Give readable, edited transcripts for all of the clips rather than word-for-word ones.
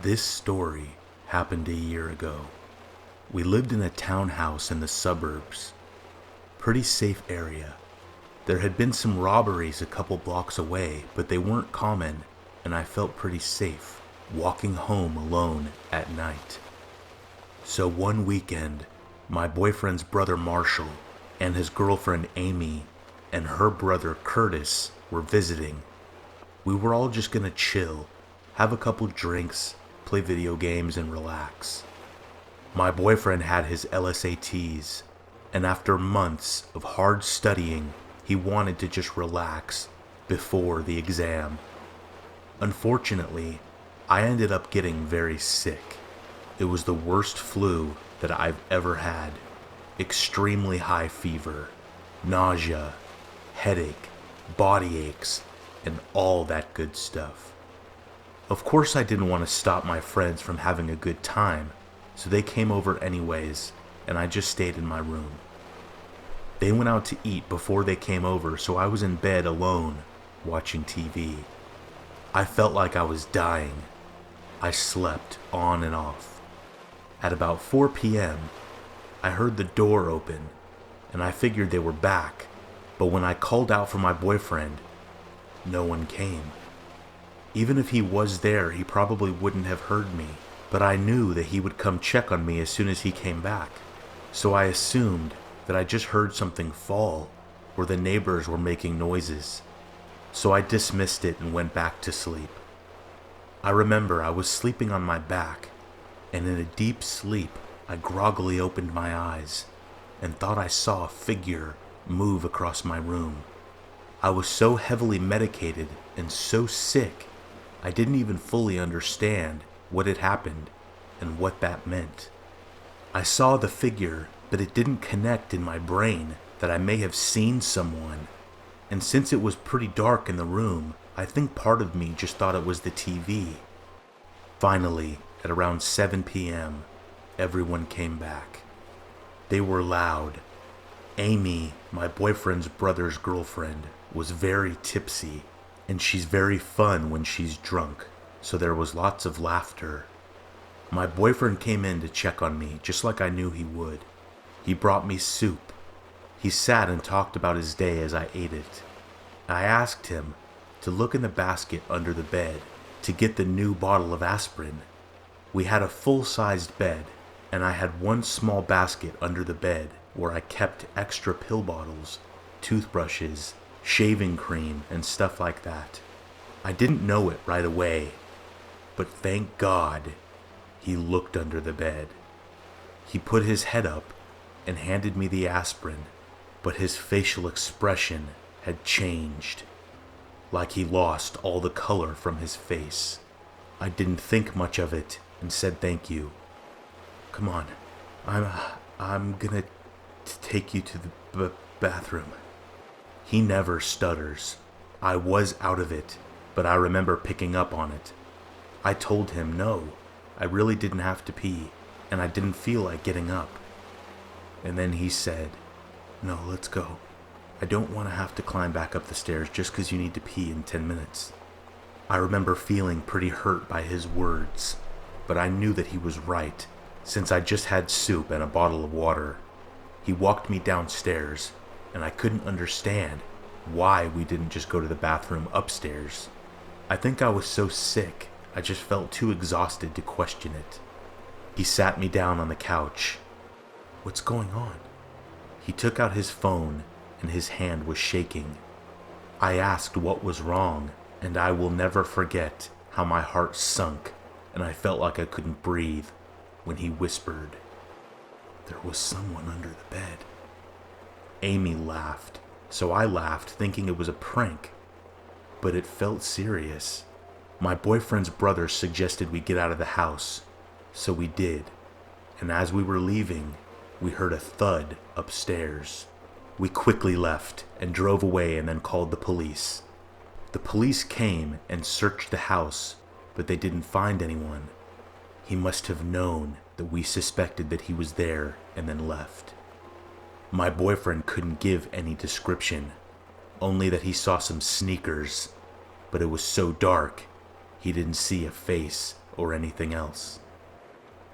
This story happened a year ago. We lived in a townhouse in the suburbs. Pretty safe area. There had been some robberies a couple blocks away, but they weren't common, and I felt pretty safe walking home alone at night. So one weekend, my boyfriend's brother Marshall and his girlfriend Amy and her brother Curtis were visiting. We were all just gonna chill, have a couple drinks, play video games, and relax. My boyfriend had his LSATs, and after months of hard studying, he wanted to just relax before the exam. Unfortunately, I ended up getting very sick. It was the worst flu that I've ever had. Extremely high fever, nausea, headache, body aches, and all that good stuff. Of course I didn't want to stop my friends from having a good time, so they came over anyways, and I just stayed in my room. They went out to eat before they came over, so I was in bed alone, watching TV. I felt like I was dying. I slept on and off. At about 4 p.m., I heard the door open, and I figured they were back, but when I called out for my boyfriend, no one came. Even if he was there, he probably wouldn't have heard me, but I knew that he would come check on me as soon as he came back. So I assumed that I just heard something fall, or the neighbors were making noises. So I dismissed it and went back to sleep. I remember I was sleeping on my back, and in a deep sleep, I groggily opened my eyes and thought I saw a figure move across my room. I was so heavily medicated and so sick, I didn't even fully understand what had happened and what that meant. I saw the figure, but it didn't connect in my brain that I may have seen someone. And since it was pretty dark in the room, I think part of me just thought it was the TV. Finally, at around 7 p.m., everyone came back. They were loud. Amy, my boyfriend's brother's girlfriend, was very tipsy, and she's very fun when she's drunk, so there was lots of laughter. My boyfriend came in to check on me, just like I knew he would. He brought me soup. He sat and talked about his day as I ate it. I asked him to look in the basket under the bed to get the new bottle of aspirin. We had a full-sized bed, and I had one small basket under the bed where I kept extra pill bottles, toothbrushes, shaving cream, and stuff like that. I didn't know it right away, but thank God he looked under the bed. He put his head up and handed me the aspirin, but his facial expression had changed, like he lost all the color from his face. I didn't think much of it and said thank you. Come on, I'm gonna take you to the bathroom. He never stutters. I was out of it, but I remember picking up on it. I told him no, I really didn't have to pee, and I didn't feel like getting up. And then he said, "No, let's go. I don't want to have to climb back up the stairs just because you need to pee in 10 minutes. I remember feeling pretty hurt by his words, but I knew that he was right, since I just had soup and a bottle of water. He walked me downstairs, and I couldn't understand why we didn't just go to the bathroom upstairs. I think I was so sick, I just felt too exhausted to question it. He sat me down on the couch. What's going on? He took out his phone, and his hand was shaking. I asked what was wrong, and I will never forget how my heart sunk, and I felt like I couldn't breathe when he whispered, "There was someone under the bed." Amy laughed, so I laughed thinking it was a prank, but it felt serious. My boyfriend's brother suggested we get out of the house, so we did, and as we were leaving, we heard a thud upstairs. We quickly left and drove away and then called the police. The police came and searched the house, but they didn't find anyone. He must have known that we suspected that he was there and then left. My boyfriend couldn't give any description, only that he saw some sneakers, but it was so dark he didn't see a face or anything else.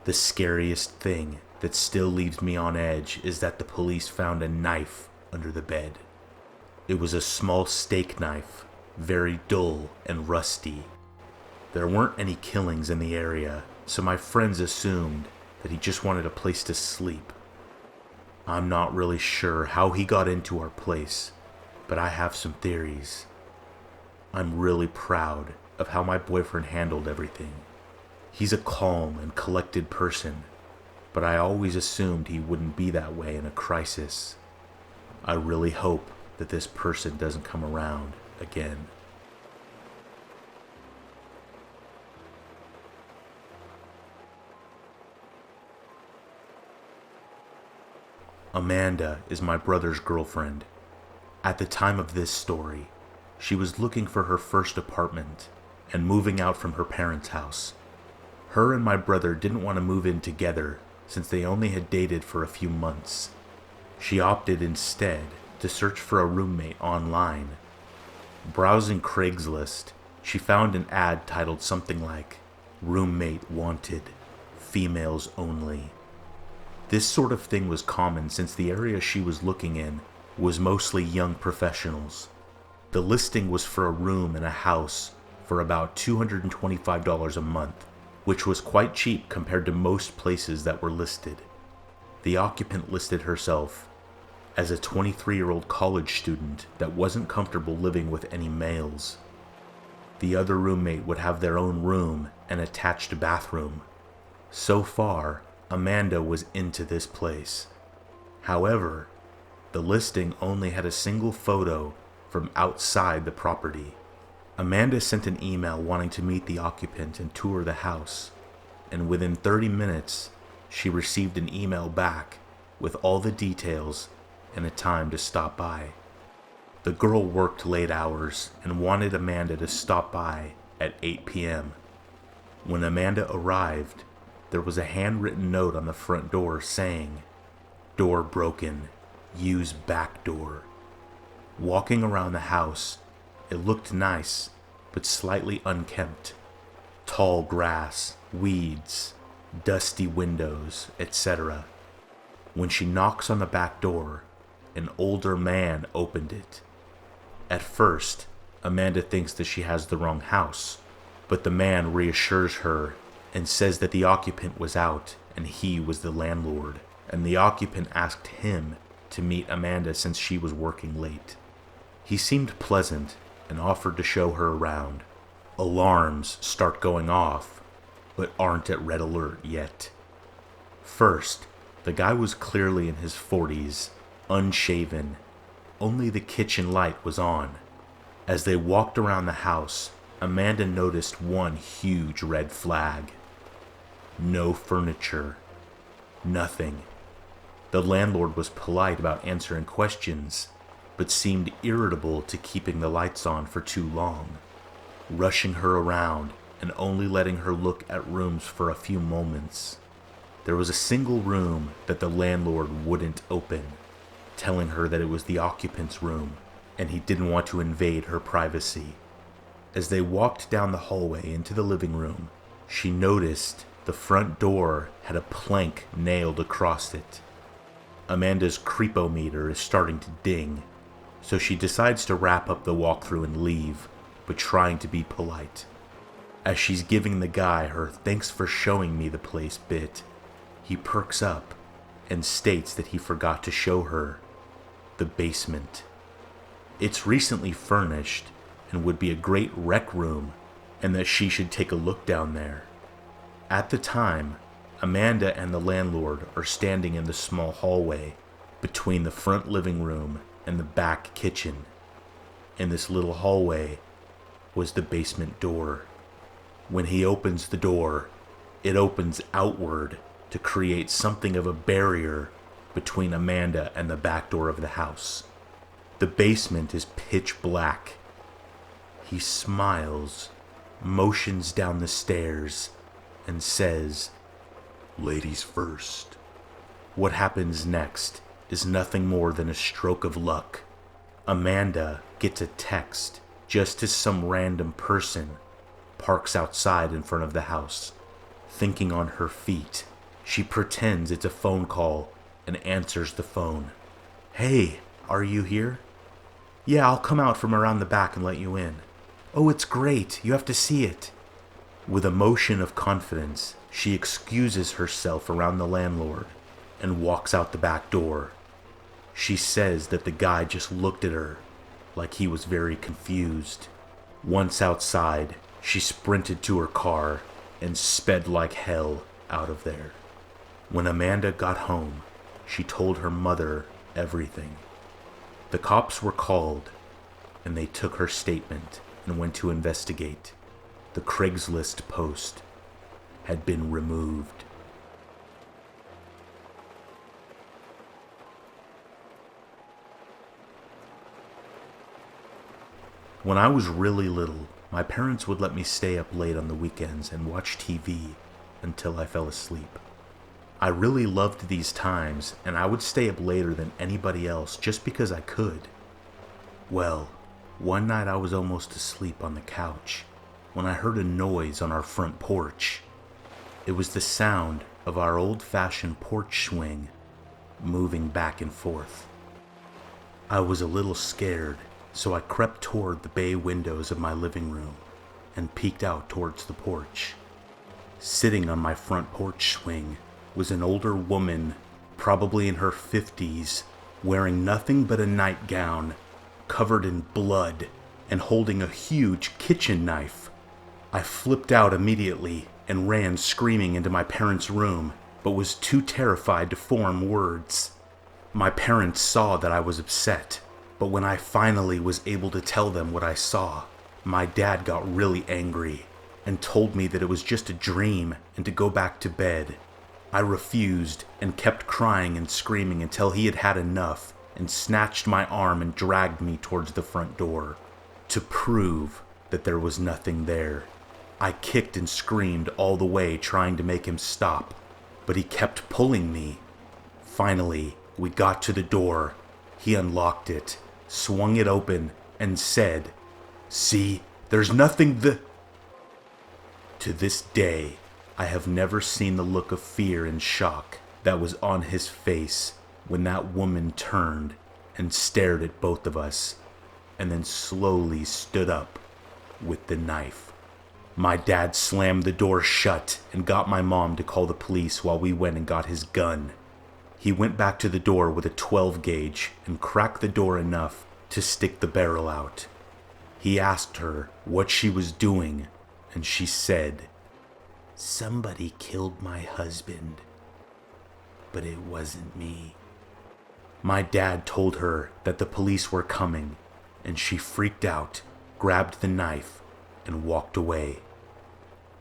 The scariest thing that still leaves me on edge is that the police found a knife under the bed. It was a small steak knife, very dull and rusty. There weren't any killings in the area, so my friends assumed that he just wanted a place to sleep. I'm not really sure how he got into our place, but I have some theories. I'm really proud of how my boyfriend handled everything. He's a calm and collected person, but I always assumed he wouldn't be that way in a crisis. I really hope that this person doesn't come around again. Amanda is my brother's girlfriend. At the time of this story, she was looking for her first apartment and moving out from her parents' house. Her and my brother didn't want to move in together since they only had dated for a few months. She opted instead to search for a roommate online. Browsing Craigslist, she found an ad titled something like, "Roommate Wanted, Females Only." This sort of thing was common since the area she was looking in was mostly young professionals. The listing was for a room in a house for about $225 a month, which was quite cheap compared to most places that were listed. The occupant listed herself as a 23-year-old college student that wasn't comfortable living with any males. The other roommate would have their own room and attached bathroom. So far, Amanda was into this place. However, the listing only had a single photo from outside the property. Amanda sent an email wanting to meet the occupant and tour the house, and within 30 minutes, she received an email back with all the details and a time to stop by. The girl worked late hours and wanted Amanda to stop by at 8 p.m. When Amanda arrived, there was a handwritten note on the front door saying, "Door broken, use back door." Walking around the house, it looked nice, but slightly unkempt. Tall grass, weeds, dusty windows, etc. When she knocks on the back door, an older man opened it. At first, Amanda thinks that she has the wrong house, but the man reassures her and says that the occupant was out and he was the landlord, and the occupant asked him to meet Amanda since she was working late. He seemed pleasant and offered to show her around. Alarms start going off, but aren't at red alert yet. First, the guy was clearly in his 40s, unshaven. Only the kitchen light was on. As they walked around the house, Amanda noticed one huge red flag. No furniture. Nothing. The landlord was polite about answering questions, but seemed irritable to keeping the lights on for too long, rushing her around and only letting her look at rooms for a few moments. There was a single room that the landlord wouldn't open, telling her that it was the occupant's room and he didn't want to invade her privacy. As they walked down the hallway into the living room, she noticed the front door had a plank nailed across it. Amanda's creepometer is starting to ding, so she decides to wrap up the walkthrough and leave, but trying to be polite. As she's giving the guy her "thanks for showing me the place" bit, he perks up and states that he forgot to show her the basement. It's recently furnished and would be a great rec room, and that she should take a look down there. At the time, Amanda and the landlord are standing in the small hallway between the front living room and the back kitchen. In this little hallway was the basement door. When he opens the door, it opens outward to create something of a barrier between Amanda and the back door of the house. The basement is pitch black. He smiles, motions down the stairs, and says, "Ladies first." What happens next is nothing more than a stroke of luck. Amanda gets a text just as some random person parks outside in front of the house. thinking on her feet. She pretends it's a phone call and answers the phone. "Hey, are you here?" "Yeah, I'll come out from around the back and let you in." "Oh, it's great. You have to see it." With a motion of confidence, she excuses herself around the landlord and walks out the back door. She says that the guy just looked at her like he was very confused. Once outside, she sprinted to her car and sped like hell out of there. When Amanda got home, she told her mother everything. The cops were called, and they took her statement and went to investigate. The Craigslist post had been removed. When I was really little, my parents would let me stay up late on the weekends and watch TV until I fell asleep. I really loved these times, and I would stay up later than anybody else just because I could. Well, one night I was almost asleep on the couch when I heard a noise on our front porch. It was the sound of our old-fashioned porch swing moving back and forth. I was a little scared, so I crept toward the bay windows of my living room and peeked out towards the porch. Sitting on my front porch swing was an older woman, probably in her 50s, wearing nothing but a nightgown, covered in blood, and holding a huge kitchen knife. I flipped out immediately and ran screaming into my parents' room, but was too terrified to form words. My parents saw that I was upset, but when I finally was able to tell them what I saw, my dad got really angry and told me that it was just a dream and to go back to bed. I refused and kept crying and screaming until he had had enough and snatched my arm and dragged me towards the front door. To prove that there was nothing there, I kicked and screamed all the way trying to make him stop, but he kept pulling me. Finally, we got to the door. He unlocked it, swung it open, and said, "See, there's nothing To this day, I have never seen the look of fear and shock that was on his face when that woman turned and stared at both of us, and then slowly stood up with the knife. My dad slammed the door shut and got my mom to call the police while we went and got his gun. He went back to the door with a 12 gauge and cracked the door enough to stick the barrel out. He asked her what she was doing, and she said, "Somebody killed my husband, but it wasn't me." My dad told her that the police were coming, and she freaked out, grabbed the knife, and walked away.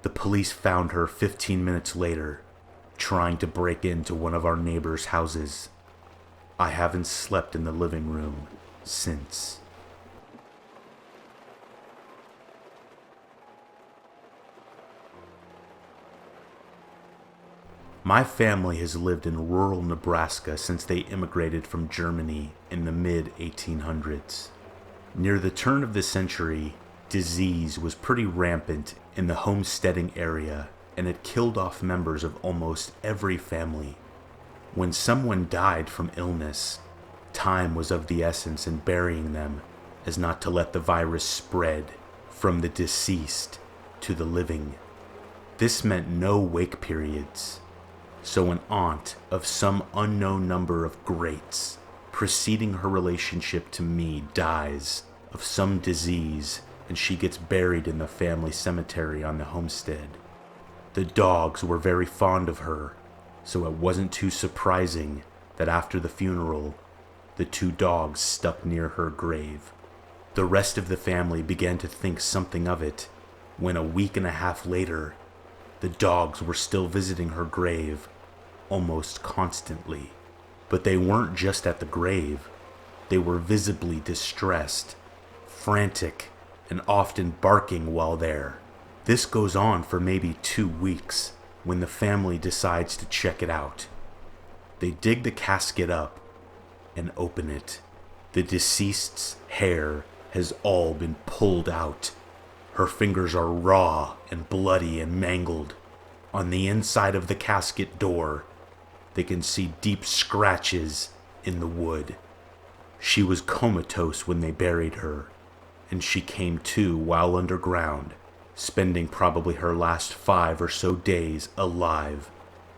The police found her 15 minutes later, trying to break into one of our neighbors' houses. I haven't slept in the living room since. My family has lived in rural Nebraska since they immigrated from Germany in the mid-1800s. Near the turn of the century, disease was pretty rampant in the homesteading area, and it killed off members of almost every family. When someone died from illness, time was of the essence in burying them, as not to let the virus spread from the deceased to the living. This meant no wake periods. So an aunt of some unknown number of greats preceding her relationship to me dies of some disease, and she gets buried in the family cemetery on the homestead. The dogs were very fond of her, so it wasn't too surprising that after the funeral, the 2 dogs stuck near her grave. The rest of the family began to think something of it, when a week and a half later, the dogs were still visiting her grave almost constantly. But they weren't just at the grave. They were visibly distressed, frantic, and often barking while there. This goes on for maybe 2 weeks when the family decides to check it out. They dig the casket up and open it. The deceased's hair has all been pulled out. Her fingers are raw and bloody and mangled. On the inside of the casket door, they can see deep scratches in the wood. She was comatose when they buried her, and she came to while underground, spending probably her last 5 or so days alive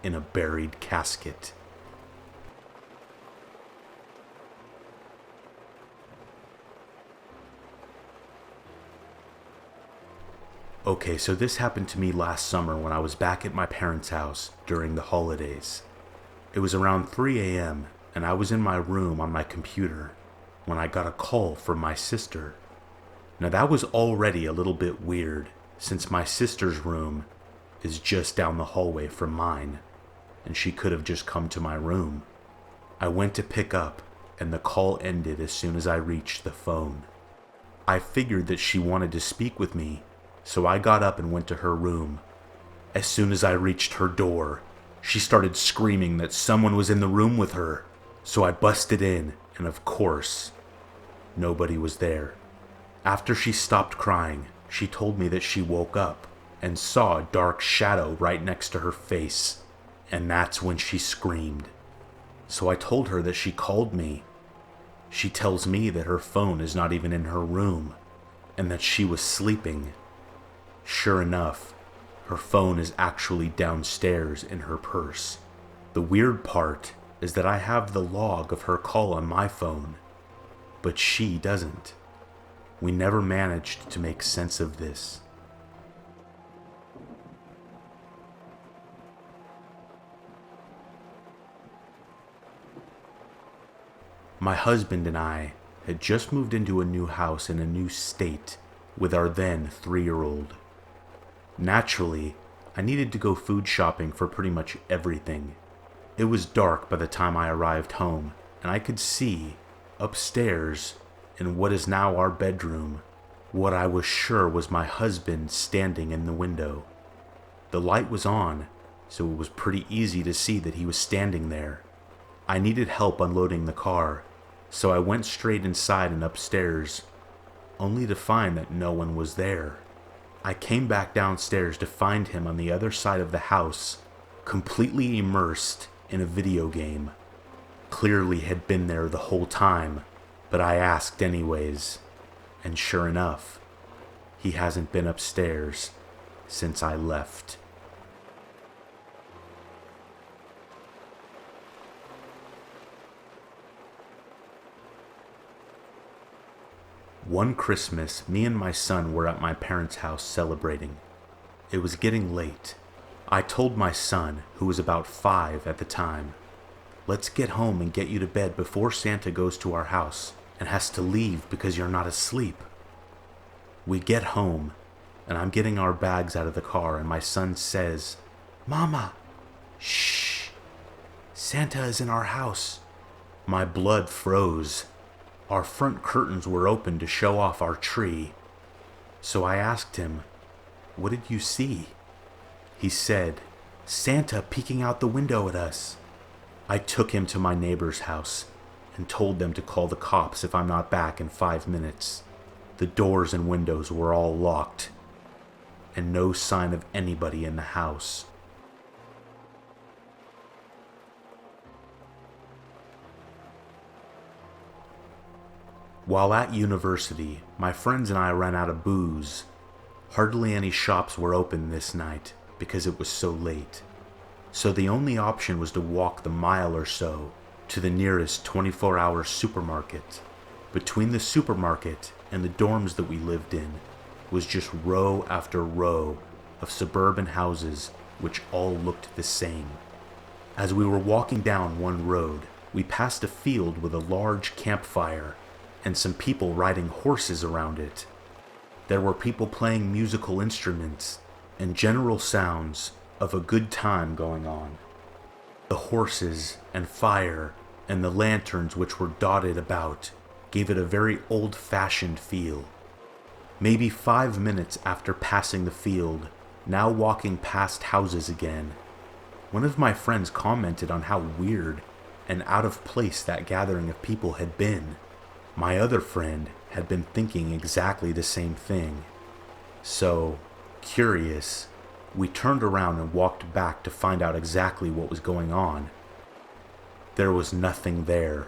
in a buried casket. Okay, so this happened to me last summer when I was back at my parents' house during the holidays. It was around 3 a.m. and I was in my room on my computer when I got a call from my sister. Now that was already a little bit weird since my sister's room is just down the hallway from mine, and she could have just come to my room. I went to pick up and the call ended as soon as I reached the phone. I figured that she wanted to speak with me, so I got up and went to her room. As soon as I reached her door, she started screaming that someone was in the room with her, so I busted in, and of course, nobody was there. After she stopped crying, she told me that she woke up and saw a dark shadow right next to her face, and that's when she screamed. So I told her that she called me. She tells me that her phone is not even in her room, and that she was sleeping. Sure enough, her phone is actually downstairs in her purse. The weird part is that I have the log of her call on my phone, but she doesn't. We never managed to make sense of this. My husband and I had just moved into a new house in a new state with our then 3-year-old. Naturally, I needed to go food shopping for pretty much everything. It was dark by the time I arrived home, and I could see, upstairs, in what is now our bedroom, what I was sure was my husband standing in the window. The light was on, so it was pretty easy to see that he was standing there. I needed help unloading the car, so I went straight inside and upstairs, only to find that no one was there. I came back downstairs to find him on the other side of the house, completely immersed in a video game. Clearly had been there the whole time, but I asked anyways, and sure enough, he hasn't been upstairs since I left. One Christmas, me and my son were at my parents' house celebrating. It was getting late. I told my son, who was about 5 at the time, "Let's get home and get you to bed before Santa goes to our house and has to leave because you're not asleep." We get home, and I'm getting our bags out of the car, and my son says, "Mama, shh, Santa is in our house." My blood froze. Our front curtains were open to show off our tree. So I asked him, "What did you see?" He said, "Santa peeking out the window at us." I took him to my neighbor's house and told them to call the cops if I'm not back in 5 minutes. The doors and windows were all locked, and no sign of anybody in the house. While at university, my friends and I ran out of booze. Hardly any shops were open this night because it was so late. So the only option was to walk the mile or so to the nearest 24-hour supermarket. Between the supermarket and the dorms that we lived in was just row after row of suburban houses which all looked the same. As we were walking down one road, we passed a field with a large campfire and some people riding horses around it. There were people playing musical instruments and general sounds of a good time going on. The horses and fire and the lanterns which were dotted about gave it a very old-fashioned feel. Maybe 5 minutes after passing the field, now walking past houses again, one of my friends commented on how weird and out of place that gathering of people had been. My other friend had been thinking exactly the same thing. So, curious, We turned around and walked back to find out exactly what was going on. There was nothing there.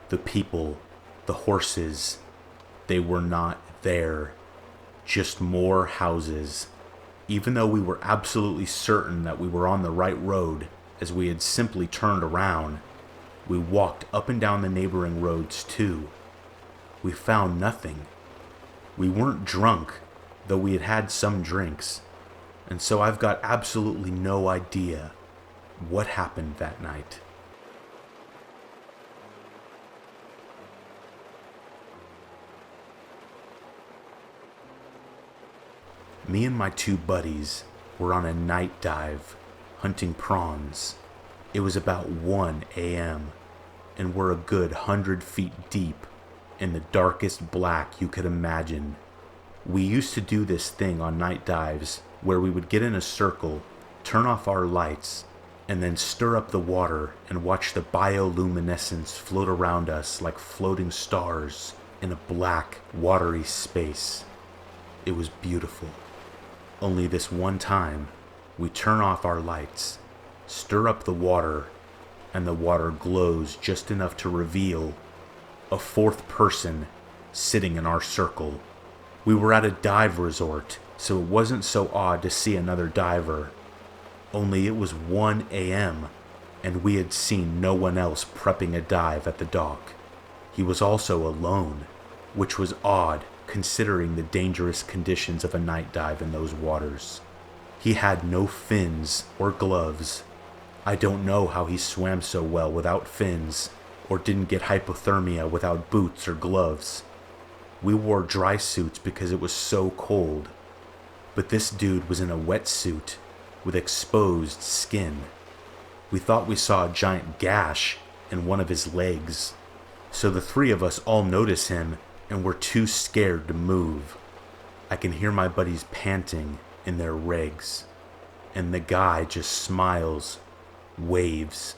The people, the horses, they were not there. Just more houses. Even though we were absolutely certain that we were on the right road, as we had simply turned around, we walked up and down the neighboring roads too. We found nothing. We weren't drunk, though we had had some drinks, and so I've got absolutely no idea what happened that night. Me and my two buddies were on a night dive, hunting prawns. It was about 1 a.m., and we're a good 100 feet deep in the darkest black you could imagine. We used to do this thing on night dives where we would get in a circle, turn off our lights, and then stir up the water and watch the bioluminescence float around us like floating stars in a black, watery space. It was beautiful. Only this one time, we turn off our lights, stir up the water, and the water glows just enough to reveal a fourth person sitting in our circle. We were at a dive resort, so it wasn't so odd to see another diver. Only it was 1 a.m., and we had seen no one else prepping a dive at the dock. He was also alone, which was odd considering the dangerous conditions of a night dive in those waters. He had no fins or gloves. I don't know how he swam so well without fins, or didn't get hypothermia without boots or gloves. We wore dry suits because it was so cold, but this dude was in a wetsuit with exposed skin. We thought we saw a giant gash in one of his legs, so the three of us all notice him and we're too scared to move. I can hear my buddies panting in their regs, and the guy just smiles, waves,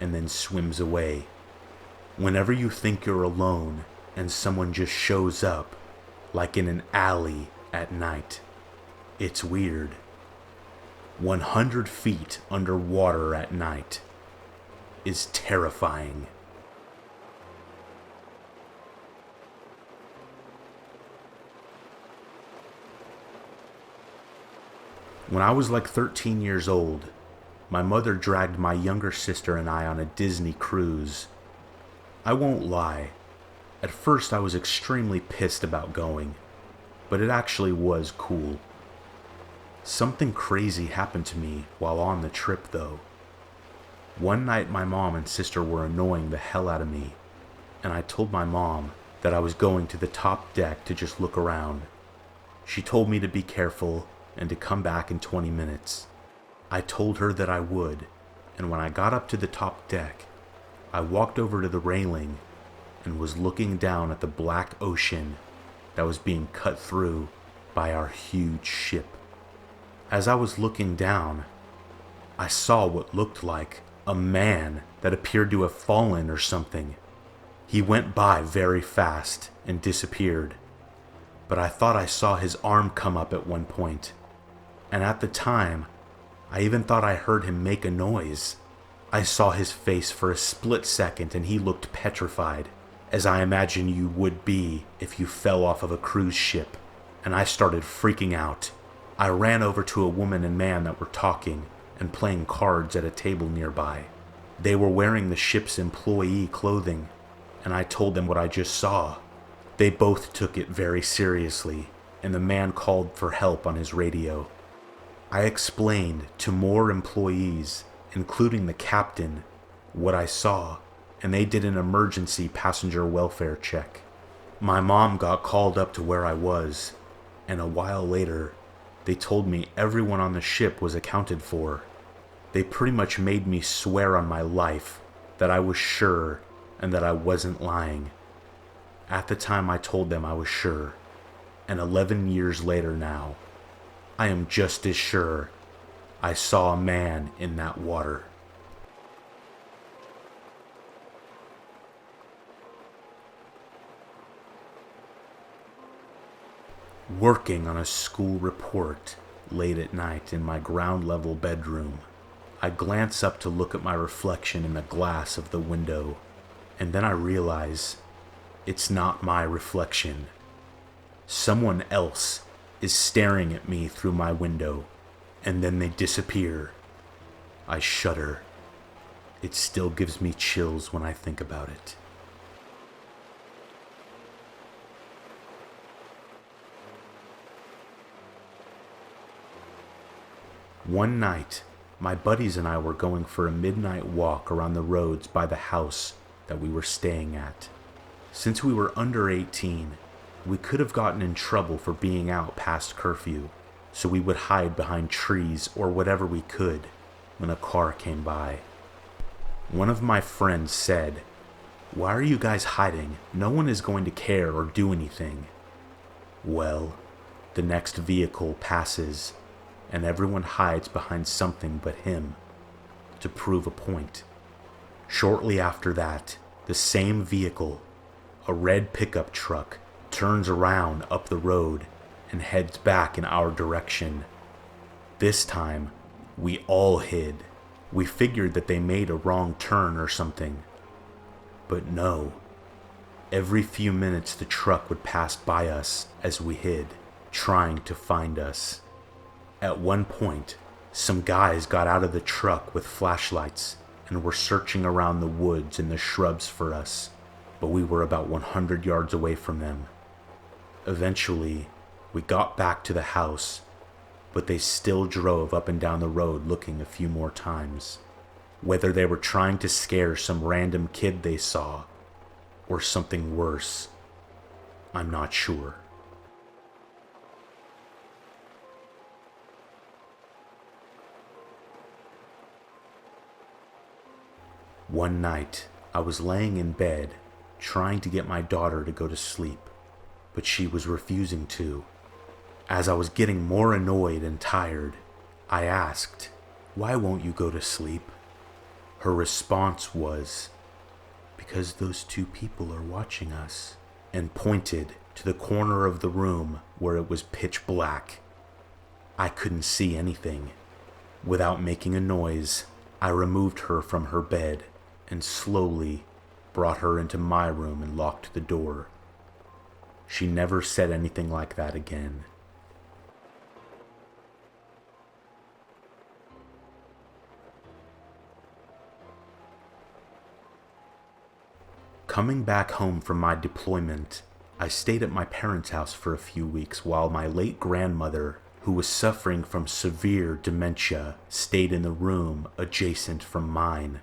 and then swims away. Whenever you think you're alone and someone just shows up, like in an alley at night, it's weird. 100 feet underwater at night is terrifying. When I was like 13 years old, my mother dragged my younger sister and I on a Disney cruise. I won't lie, at first I was extremely pissed about going, but it actually was cool. Something crazy happened to me while on the trip though. One night my mom and sister were annoying the hell out of me, and I told my mom that I was going to the top deck to just look around. She told me to be careful and to come back in 20 minutes. I told her that I would, and when I got up to the top deck, I walked over to the railing and was looking down at the black ocean that was being cut through by our huge ship. As I was looking down, I saw what looked like a man that appeared to have fallen or something. He went by very fast and disappeared, but I thought I saw his arm come up at one point, and at the time, I even thought I heard him make a noise. I saw his face for a split second and he looked petrified, as I imagine you would be if you fell off of a cruise ship, and I started freaking out. I ran over to a woman and man that were talking and playing cards at a table nearby. They were wearing the ship's employee clothing, and I told them what I just saw. They both took it very seriously, and the man called for help on his radio. I explained to more employees, including the captain, what I saw, and they did an emergency passenger welfare check. My mom got called up to where I was, and a while later, they told me everyone on the ship was accounted for. They pretty much made me swear on my life that I was sure and that I wasn't lying. At the time I told them I was sure, and 11 years later now, I am just as sure I saw a man in that water. Working on a school report late at night in my ground level bedroom. I glance up to look at my reflection in the glass of the window, and then I realize it's not my reflection. Someone else is staring at me through my window, and then they disappear. I shudder. It still gives me chills when I think about it. One night, my buddies and I were going for a midnight walk around the roads by the house that we were staying at. Since we were under 18, we could have gotten in trouble for being out past curfew, so we would hide behind trees or whatever we could when a car came by. One of my friends said, "Why are you guys hiding? No one is going to care or do anything." Well, the next vehicle passes, and everyone hides behind something but him, to prove a point. Shortly after that, the same vehicle, a red pickup truck, turns around up the road and heads back in our direction. This time, we all hid. We figured that they made a wrong turn or something. But no. Every few minutes the truck would pass by us as we hid, trying to find us. At one point, some guys got out of the truck with flashlights and were searching around the woods and the shrubs for us, but we were about 100 yards away from them. Eventually, we got back to the house, but they still drove up and down the road looking a few more times. Whether they were trying to scare some random kid they saw, or something worse, I'm not sure. One night, I was laying in bed, trying to get my daughter to go to sleep, but she was refusing to. As I was getting more annoyed and tired, I asked, "Why won't you go to sleep?" Her response was, "Because those two people are watching us," and pointed to the corner of the room where it was pitch black. I couldn't see anything. Without making a noise, I removed her from her bed and slowly brought her into my room and locked the door. She never said anything like that again. Coming back home from my deployment, I stayed at my parents' house for a few weeks while my late grandmother, who was suffering from severe dementia, stayed in the room adjacent from mine.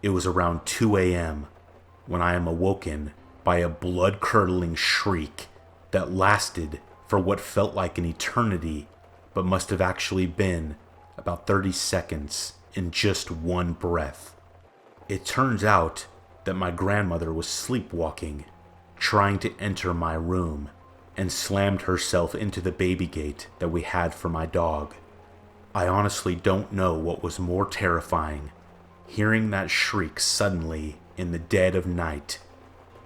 It was around 2 a.m. when I am awoken by a blood-curdling shriek that lasted for what felt like an eternity, but must have actually been about 30 seconds in just one breath. It turns out that my grandmother was sleepwalking, trying to enter my room, and slammed herself into the baby gate that we had for my dog. I honestly don't know what was more terrifying, hearing that shriek suddenly in the dead of night,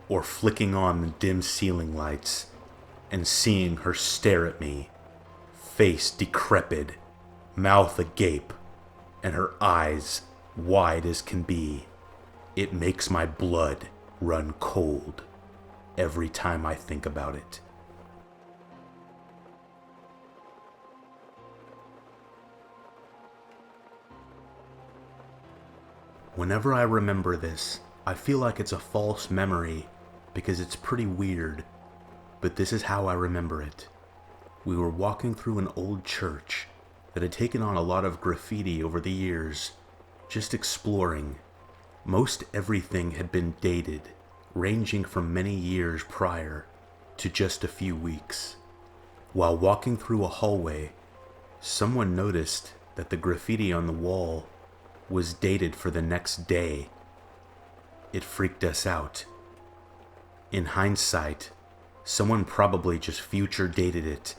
or flicking on the dim ceiling lights and seeing her stare at me, face decrepit, mouth agape, and her eyes wide as can be. It makes my blood run cold every time I think about it. Whenever I remember this, I feel like it's a false memory because it's pretty weird, but this is how I remember it. We were walking through an old church that had taken on a lot of graffiti over the years, just exploring. Most everything had been dated, ranging from many years prior to just a few weeks. While walking through a hallway, someone noticed that the graffiti on the wall was dated for the next day. It freaked us out. In hindsight, someone probably just future dated it,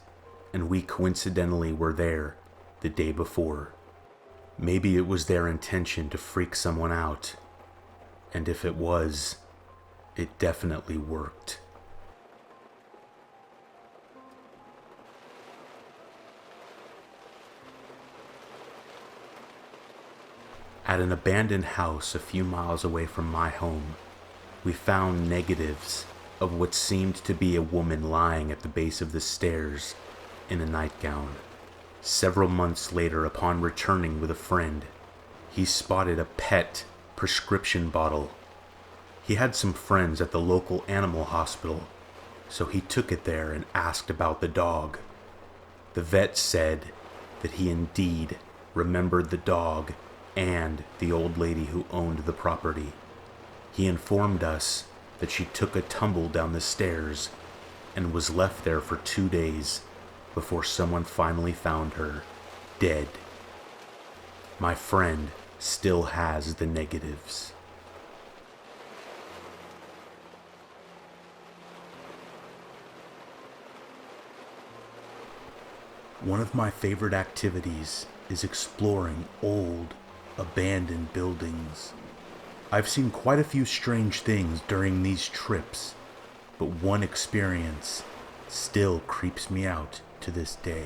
and we coincidentally were there the day before. Maybe it was their intention to freak someone out, and if it was, it definitely worked. At an abandoned house a few miles away from my home, we found negatives of what seemed to be a woman lying at the base of the stairs in a nightgown. Several months later, upon returning with a friend, he spotted a pet prescription bottle. He had some friends at the local animal hospital, so he took it there and asked about the dog. The vet said that he indeed remembered the dog and the old lady who owned the property. He informed us that she took a tumble down the stairs and was left there for 2 days before someone finally found her dead. My friend still has the negatives. One of my favorite activities is exploring old, abandoned buildings. I've seen quite a few strange things during these trips, but one experience still creeps me out to this day.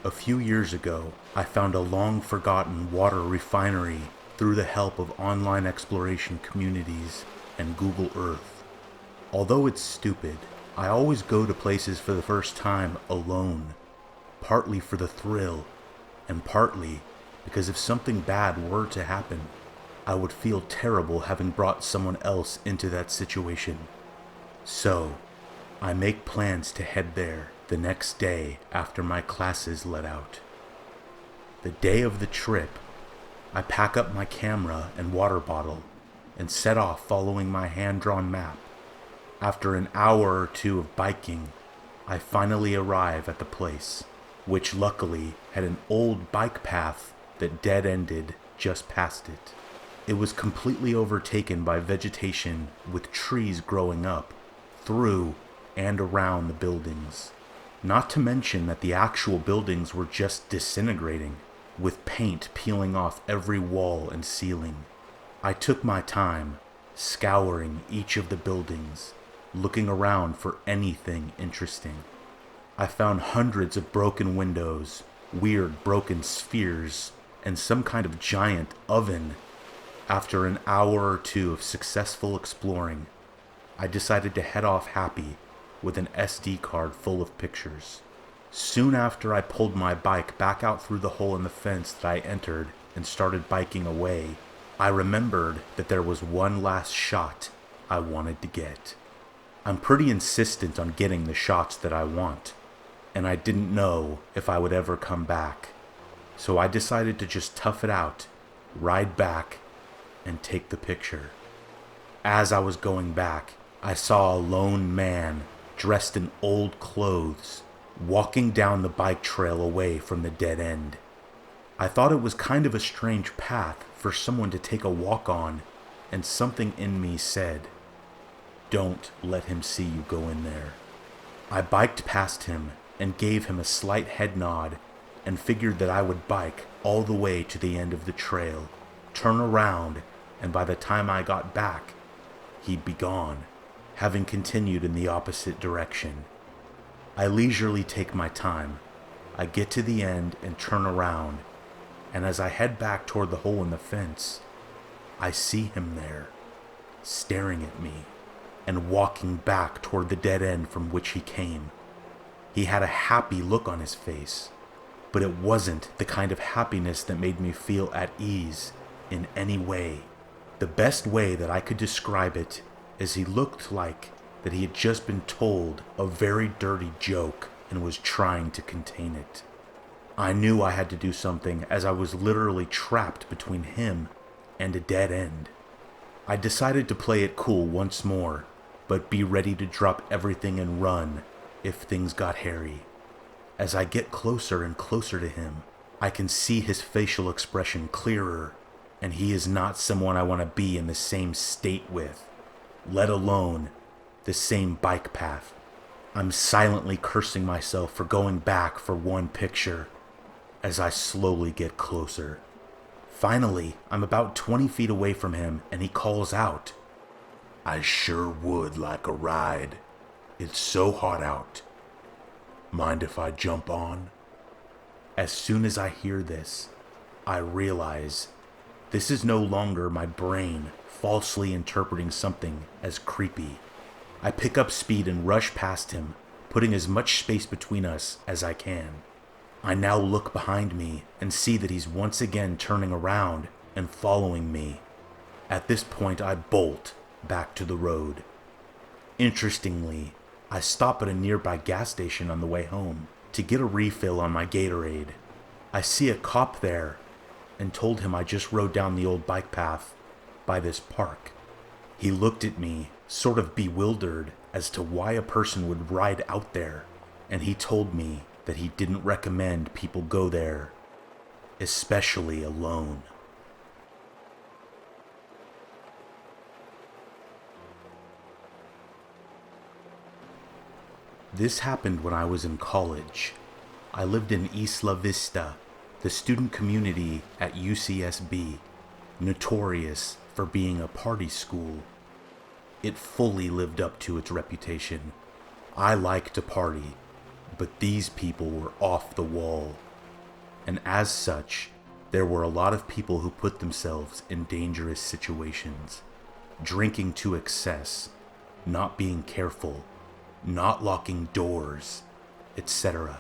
A few years ago, I found a long-forgotten water refinery through the help of online exploration communities and Google Earth. Although it's stupid, I always go to places for the first time alone, partly for the thrill, and partly because if something bad were to happen, I would feel terrible having brought someone else into that situation. So, I make plans to head there the next day after my classes let out. The day of the trip, I pack up my camera and water bottle and set off following my hand-drawn map. After an hour or two of biking, I finally arrive at the place, which luckily had an old bike path that dead-ended just past it. It was completely overtaken by vegetation with trees growing up, through, and around the buildings. Not to mention that the actual buildings were just disintegrating, with paint peeling off every wall and ceiling. I took my time, scouring each of the buildings, looking around for anything interesting. I found hundreds of broken windows, weird broken spheres, and some kind of giant oven. After an hour or two of successful exploring, I decided to head off happy with an SD card full of pictures. Soon after I pulled my bike back out through the hole in the fence that I entered and started biking away, I remembered that there was one last shot I wanted to get. I'm pretty insistent on getting the shots that I want, and I didn't know if I would ever come back. So I decided to just tough it out, ride back, and take the picture. As I was going back, I saw a lone man dressed in old clothes walking down the bike trail away from the dead end. I thought it was kind of a strange path for someone to take a walk on, and something in me said, "Don't let him see you go in there." I biked past him and gave him a slight head nod and figured that I would bike all the way to the end of the trail, turn around, and by the time I got back, he'd be gone, having continued in the opposite direction. I leisurely take my time. I get to the end and turn around, and as I head back toward the hole in the fence, I see him there, staring at me, and walking back toward the dead end from which he came. He had a happy look on his face, but it wasn't the kind of happiness that made me feel at ease in any way. The best way that I could describe it is he looked like that he had just been told a very dirty joke and was trying to contain it. I knew I had to do something as I was literally trapped between him and a dead end. I decided to play it cool once more, but be ready to drop everything and run if things got hairy. As I get closer and closer to him, I can see his facial expression clearer, and he is not someone I want to be in the same state with, let alone the same bike path. I'm silently cursing myself for going back for one picture as I slowly get closer. Finally, I'm about 20 feet away from him and he calls out, "I sure would like a ride. It's so hot out. Mind if I jump on?" As soon as I hear this, I realize This is no longer my brain falsely interpreting something as creepy. I pick up speed and rush past him, putting as much space between us as I can. I now look behind me and see that he's once again turning around and following me. At this point, I bolt back to the road. Interestingly, I stop at a nearby gas station on the way home to get a refill on my Gatorade. I see a cop there and told him I just rode down the old bike path by this park. He looked at me, sort of bewildered as to why a person would ride out there, and he told me that he didn't recommend people go there, especially alone. This happened when I was in college. I lived in Isla Vista, the student community at UCSB, notorious for being a party school. It fully lived up to its reputation. I like to party, but these people were off the wall. And as such, there were a lot of people who put themselves in dangerous situations, drinking to excess, not being careful, not locking doors, etc.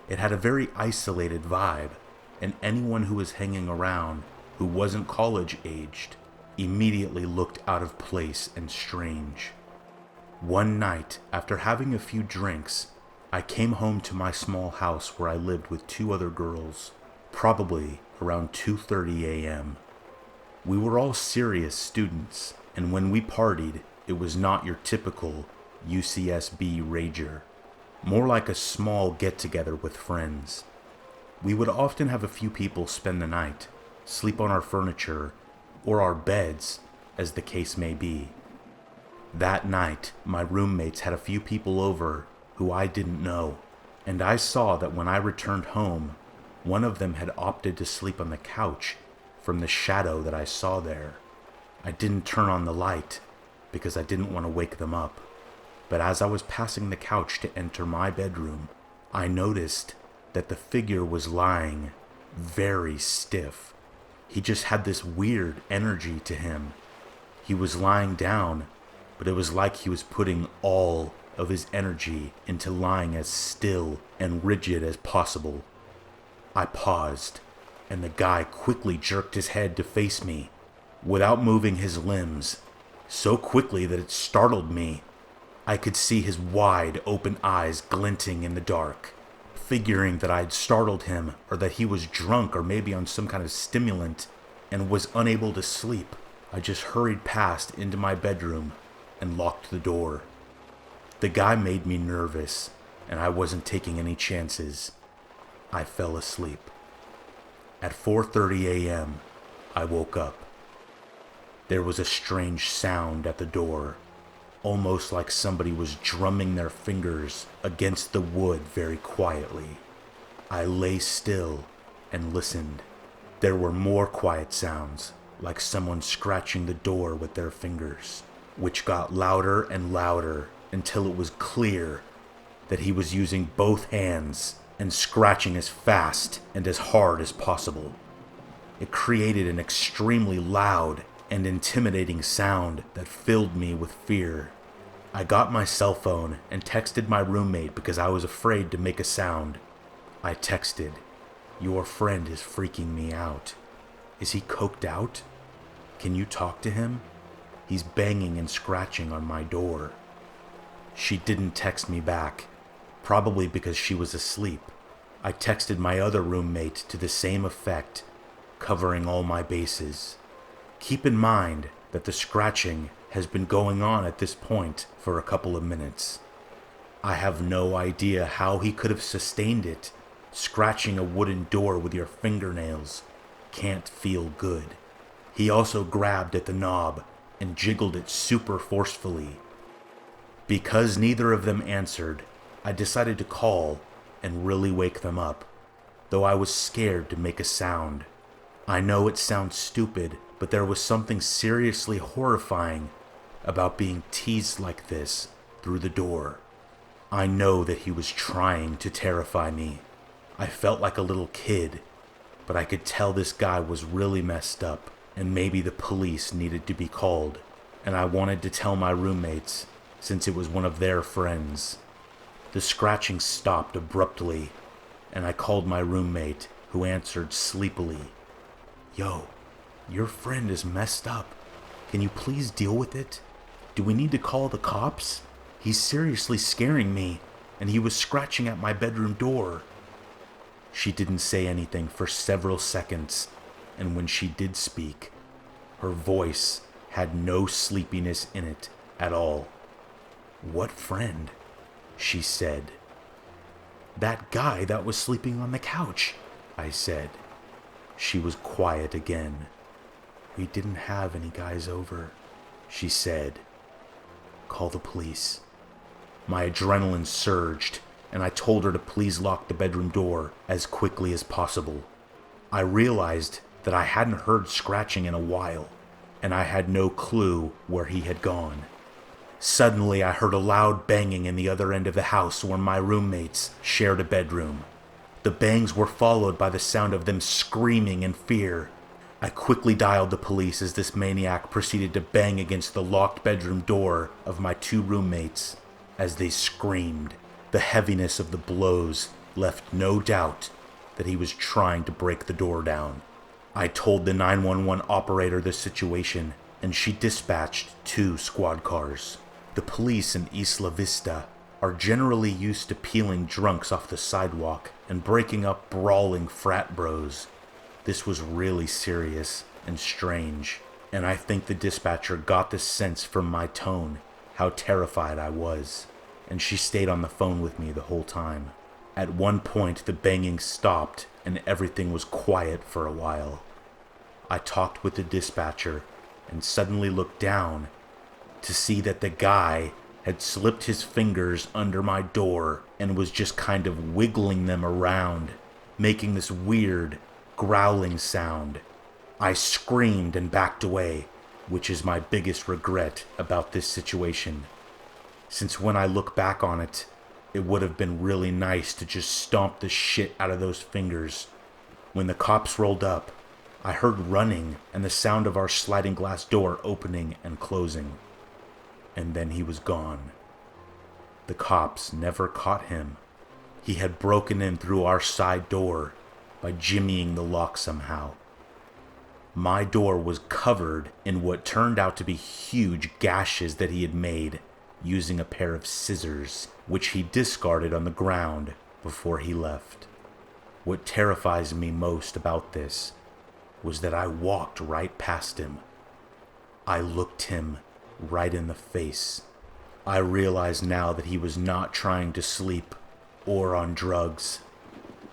It had a very isolated vibe, and anyone who was hanging around who wasn't college-aged immediately looked out of place and strange. One night, after having a few drinks, I came home to my small house where I lived with two other girls, probably around 2:30 a.m. We were all serious students, and when we partied, it was not your typical UCSB rager, more like a small get-together with friends. We would often have a few people spend the night, sleep on our furniture, or our beds, as the case may be. That night, my roommates had a few people over who I didn't know, and I saw that when I returned home, one of them had opted to sleep on the couch from the shadow that I saw there. I didn't turn on the light because I didn't want to wake them up, but as I was passing the couch to enter my bedroom, I noticed that the figure was lying very stiff. He just had this weird energy to him. He was lying down, but it was like he was putting all of his energy into lying as still and rigid as possible. I paused, and the guy quickly jerked his head to face me, without moving his limbs, so quickly that it startled me. I could see his wide open eyes glinting in the dark. Figuring that I had startled him, or that he was drunk or maybe on some kind of stimulant and was unable to sleep, I just hurried past into my bedroom and locked the door. The guy made me nervous, and I wasn't taking any chances. I fell asleep. At 4:30 a.m., I woke up. There was a strange sound at the door, almost like somebody was drumming their fingers against the wood very quietly. I lay still and listened. There were more quiet sounds, like someone scratching the door with their fingers, which got louder and louder until it was clear that he was using both hands and scratching as fast and as hard as possible. It created an extremely loud and intimidating sound that filled me with fear. I got my cell phone and texted my roommate because I was afraid to make a sound. I texted, "Your friend is freaking me out. Is he coked out? Can you talk to him? He's banging and scratching on my door." She didn't text me back, probably because she was asleep. I texted my other roommate to the same effect, covering all my bases. Keep in mind that the scratching has been going on at this point for a couple of minutes. I have no idea how he could have sustained it. Scratching a wooden door with your fingernails can't feel good. He also grabbed at the knob and jiggled it super forcefully. Because neither of them answered, I decided to call and really wake them up, though I was scared to make a sound. I know it sounds stupid, but there was something seriously horrifying about being teased like this through the door. I know that he was trying to terrify me. I felt like a little kid, but I could tell this guy was really messed up and maybe the police needed to be called, and I wanted to tell my roommates since it was one of their friends. The scratching stopped abruptly, and I called my roommate, who answered sleepily. "Yo, your friend is messed up. Can you please deal with it? Do we need to call the cops? He's seriously scaring me, and he was scratching at my bedroom door." She didn't say anything for several seconds, and when she did speak, her voice had no sleepiness in it at all. "What friend?" she said. "That guy that was sleeping on the couch," I said. She was quiet again. "We didn't have any guys over," she said. "Call the police." My adrenaline surged, and I told her to please lock the bedroom door as quickly as possible. I realized that I hadn't heard scratching in a while, and I had no clue where he had gone. Suddenly, I heard a loud banging in the other end of the house where my roommates shared a bedroom. The bangs were followed by the sound of them screaming in fear. I quickly dialed the police as this maniac proceeded to bang against the locked bedroom door of my two roommates as they screamed. The heaviness of the blows left no doubt that he was trying to break the door down. I told the 911 operator the situation, and she dispatched 2 squad cars. The police in Isla Vista are generally used to peeling drunks off the sidewalk and breaking up brawling frat bros. This was really serious and strange, and I think the dispatcher got the sense from my tone how terrified I was, and she stayed on the phone with me the whole time. At one point, the banging stopped and everything was quiet for a while. I talked with the dispatcher and suddenly looked down to see that the guy had slipped his fingers under my door and was just kind of wiggling them around, making this weird, growling sound. I screamed and backed away, which is my biggest regret about this situation, since when I look back on it, it would have been really nice to just stomp the shit out of those fingers. When the cops rolled up, I heard running and the sound of our sliding glass door opening and closing. And then he was gone. The cops never caught him. He had broken in through our side door by jimmying the lock somehow. My door was covered in what turned out to be huge gashes that he had made using a pair of scissors, which he discarded on the ground before he left. What terrifies me most about this was that I walked right past him. I looked him right in the face. I realize now that he was not trying to sleep or on drugs,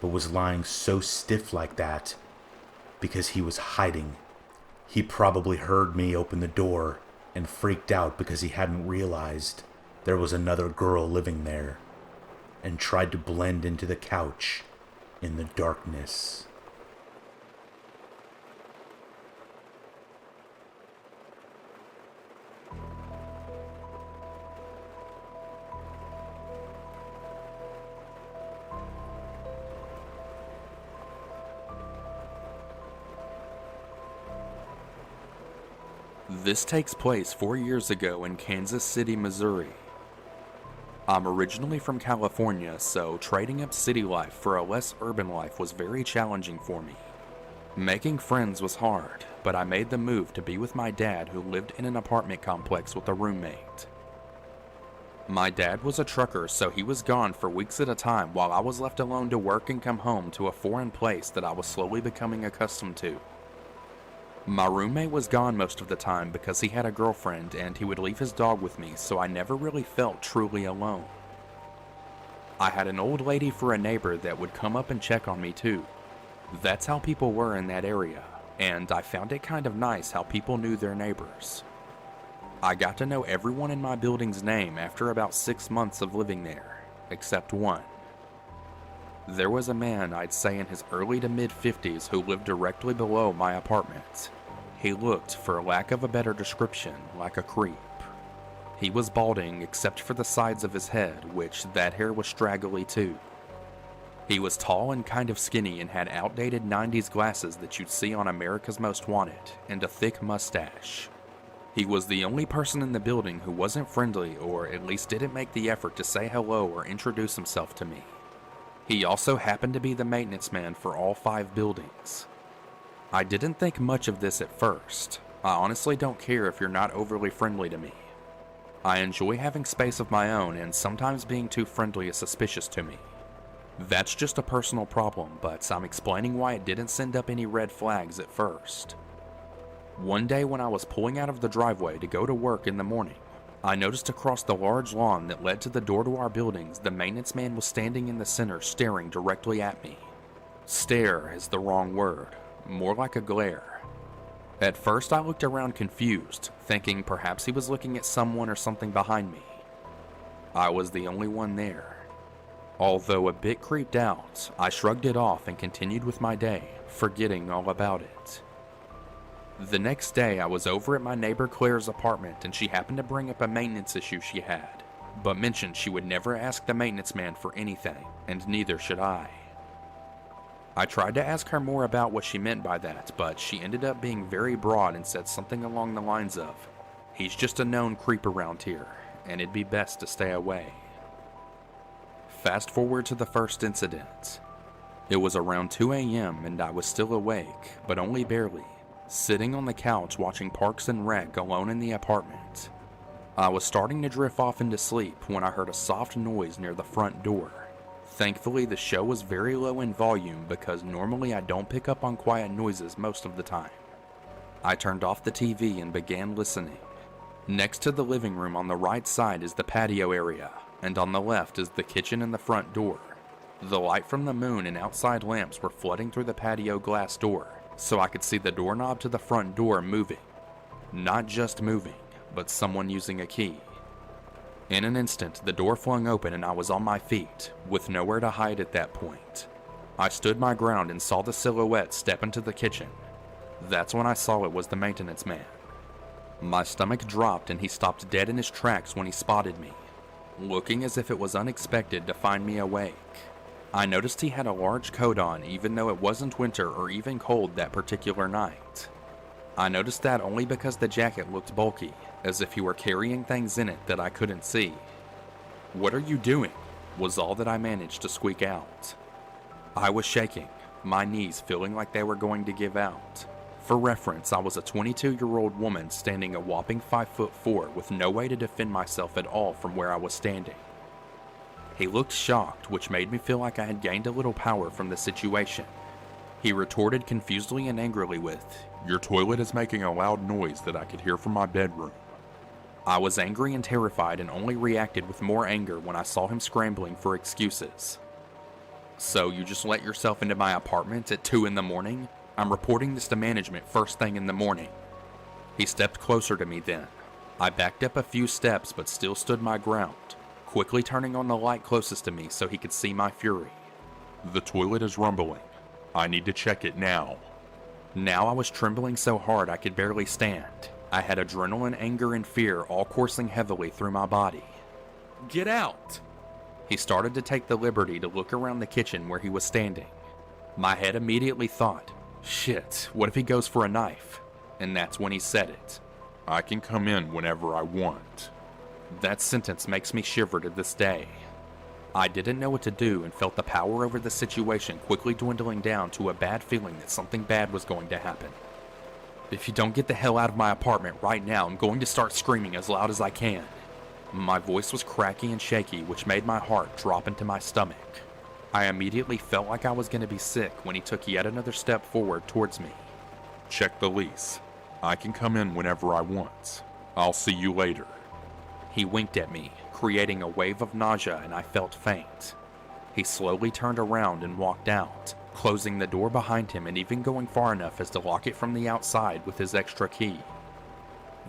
but was lying so stiff like that because he was hiding. He probably heard me open the door and freaked out because he hadn't realized there was another girl living there, and tried to blend into the couch in the darkness. This takes place 4 years ago in Kansas City, Missouri. I'm originally from California, so trading up city life for a less urban life was very challenging for me. Making friends was hard, but I made the move to be with my dad, who lived in an apartment complex with a roommate. My dad was a trucker, so he was gone for weeks at a time while I was left alone to work and come home to a foreign place that I was slowly becoming accustomed to. My roommate was gone most of the time because he had a girlfriend and he would leave his dog with me, so I never really felt truly alone. I had an old lady for a neighbor that would come up and check on me too. That's how people were in that area, and I found it kind of nice how people knew their neighbors. I got to know everyone in my building's name after about 6 months of living there, except one. There was a man I'd say in his early to mid-50s who lived directly below my apartment. He looked, for lack of a better description, like a creep. He was balding except for the sides of his head, which that hair was straggly too. He was tall and kind of skinny and had outdated 90s glasses that you'd see on America's Most Wanted, and a thick mustache. He was the only person in the building who wasn't friendly, or at least didn't make the effort to say hello or introduce himself to me. He also happened to be the maintenance man for all 5 buildings. I didn't think much of this at first. I honestly don't care if you're not overly friendly to me. I enjoy having space of my own, and sometimes being too friendly is suspicious to me. That's just a personal problem, but I'm explaining why it didn't send up any red flags at first. One day when I was pulling out of the driveway to go to work in the morning, I noticed across the large lawn that led to the door to our buildings, the maintenance man was standing in the center staring directly at me. Stare is the wrong word, more like a glare. At first I looked around confused, thinking perhaps he was looking at someone or something behind me. I was the only one there. Although a bit creeped out, I shrugged it off and continued with my day, forgetting all about it. The next day I was over at my neighbor Claire's apartment, and she happened to bring up a maintenance issue she had, but mentioned she would never ask the maintenance man for anything, and neither should I. I tried to ask her more about what she meant by that, but she ended up being very broad and said something along the lines of, "He's just a known creep around here, and it'd be best to stay away." Fast forward to the first incident. It was around 2 a.m. and I was still awake, but only barely, sitting on the couch watching Parks and Rec alone in the apartment. I was starting to drift off into sleep when I heard a soft noise near the front door. Thankfully, the show was very low in volume because normally I don't pick up on quiet noises most of the time. I turned off the TV and began listening. Next to the living room on the right side is the patio area, and on the left is the kitchen and the front door. The light from the moon and outside lamps were flooding through the patio glass door, so I could see the doorknob to the front door moving. Not just moving, but someone using a key. In an instant, the door flung open and I was on my feet, with nowhere to hide at that point. I stood my ground and saw the silhouette step into the kitchen. That's when I saw it was the maintenance man. My stomach dropped and he stopped dead in his tracks when he spotted me, looking as if it was unexpected to find me awake. I noticed he had a large coat on even though it wasn't winter or even cold that particular night. I noticed that only because the jacket looked bulky, as if he were carrying things in it that I couldn't see. "What are you doing?" was all that I managed to squeak out. I was shaking, my knees feeling like they were going to give out. For reference, I was a 22-year-old woman standing a whopping 5'4" with no way to defend myself at all from where I was standing. He looked shocked, which made me feel like I had gained a little power from the situation. He retorted confusedly and angrily with, "Your toilet is making a loud noise that I could hear from my bedroom." I was angry and terrified and only reacted with more anger when I saw him scrambling for excuses. "So you just let yourself into my apartment at 2 in the morning? I'm reporting this to management first thing in the morning." He stepped closer to me then. I backed up a few steps but still stood my ground, quickly turning on the light closest to me so he could see my fury. "The toilet is rumbling. I need to check it now." Now I was trembling so hard I could barely stand. I had adrenaline, anger, and fear all coursing heavily through my body. "Get out!" He started to take the liberty to look around the kitchen where he was standing. My head immediately thought, "Shit, what if he goes for a knife?" And that's when he said it. "I can come in whenever I want." That sentence makes me shiver to this day. I didn't know what to do and felt the power over the situation quickly dwindling down to a bad feeling that something bad was going to happen. "If you don't get the hell out of my apartment right now, I'm going to start screaming as loud as I can." My voice was cracky and shaky, which made my heart drop into my stomach. I immediately felt like I was going to be sick when he took yet another step forward towards me. "Check the lease. I can come in whenever I want. I'll see you later." He winked at me, creating a wave of nausea, and I felt faint. He slowly turned around and walked out, closing the door behind him and even going far enough as to lock it from the outside with his extra key.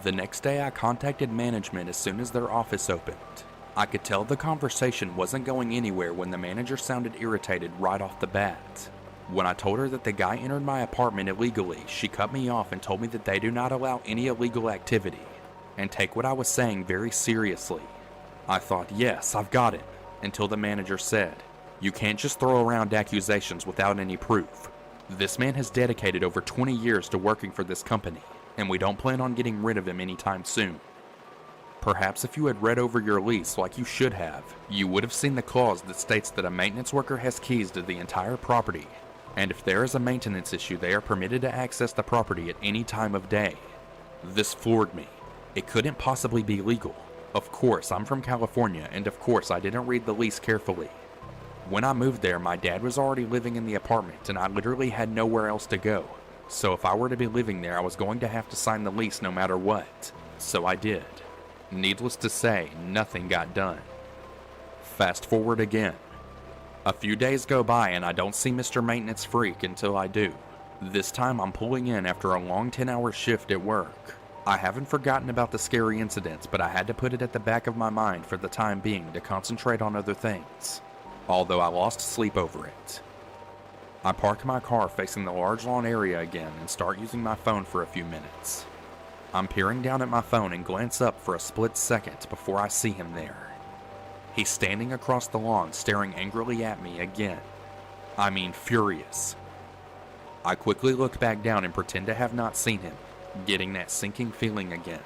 The next day I contacted management as soon as their office opened. I could tell the conversation wasn't going anywhere when the manager sounded irritated right off the bat. When I told her that the guy entered my apartment illegally, she cut me off and told me that they do not allow any illegal activity, and take what I was saying very seriously. I thought, yes, I've got it, until the manager said, You can't just throw around accusations without any proof. This man has dedicated over 20 years to working for this company, and we don't plan on getting rid of him anytime soon. Perhaps if you had read over your lease like you should have, you would have seen the clause that states that a maintenance worker has keys to the entire property, and if there is a maintenance issue, they are permitted to access the property at any time of day. This floored me. It couldn't possibly be legal. Of course, I'm from California, and of course I didn't read the lease carefully. When I moved there, my dad was already living in the apartment, and I literally had nowhere else to go. So if I were to be living there, I was going to have to sign the lease no matter what. So I did. Needless to say, nothing got done. Fast forward again. A few days go by and I don't see Mr. Maintenance Freak until I do. This time I'm pulling in after a long 10-hour shift at work. I haven't forgotten about the scary incidents, but I had to put it at the back of my mind for the time being to concentrate on other things, although I lost sleep over it. I park my car facing the large lawn area again and start using my phone for a few minutes. I'm peering down at my phone and glance up for a split second before I see him there. He's standing across the lawn staring angrily at me again. I mean furious. I quickly look back down and pretend to have not seen him, getting that sinking feeling again.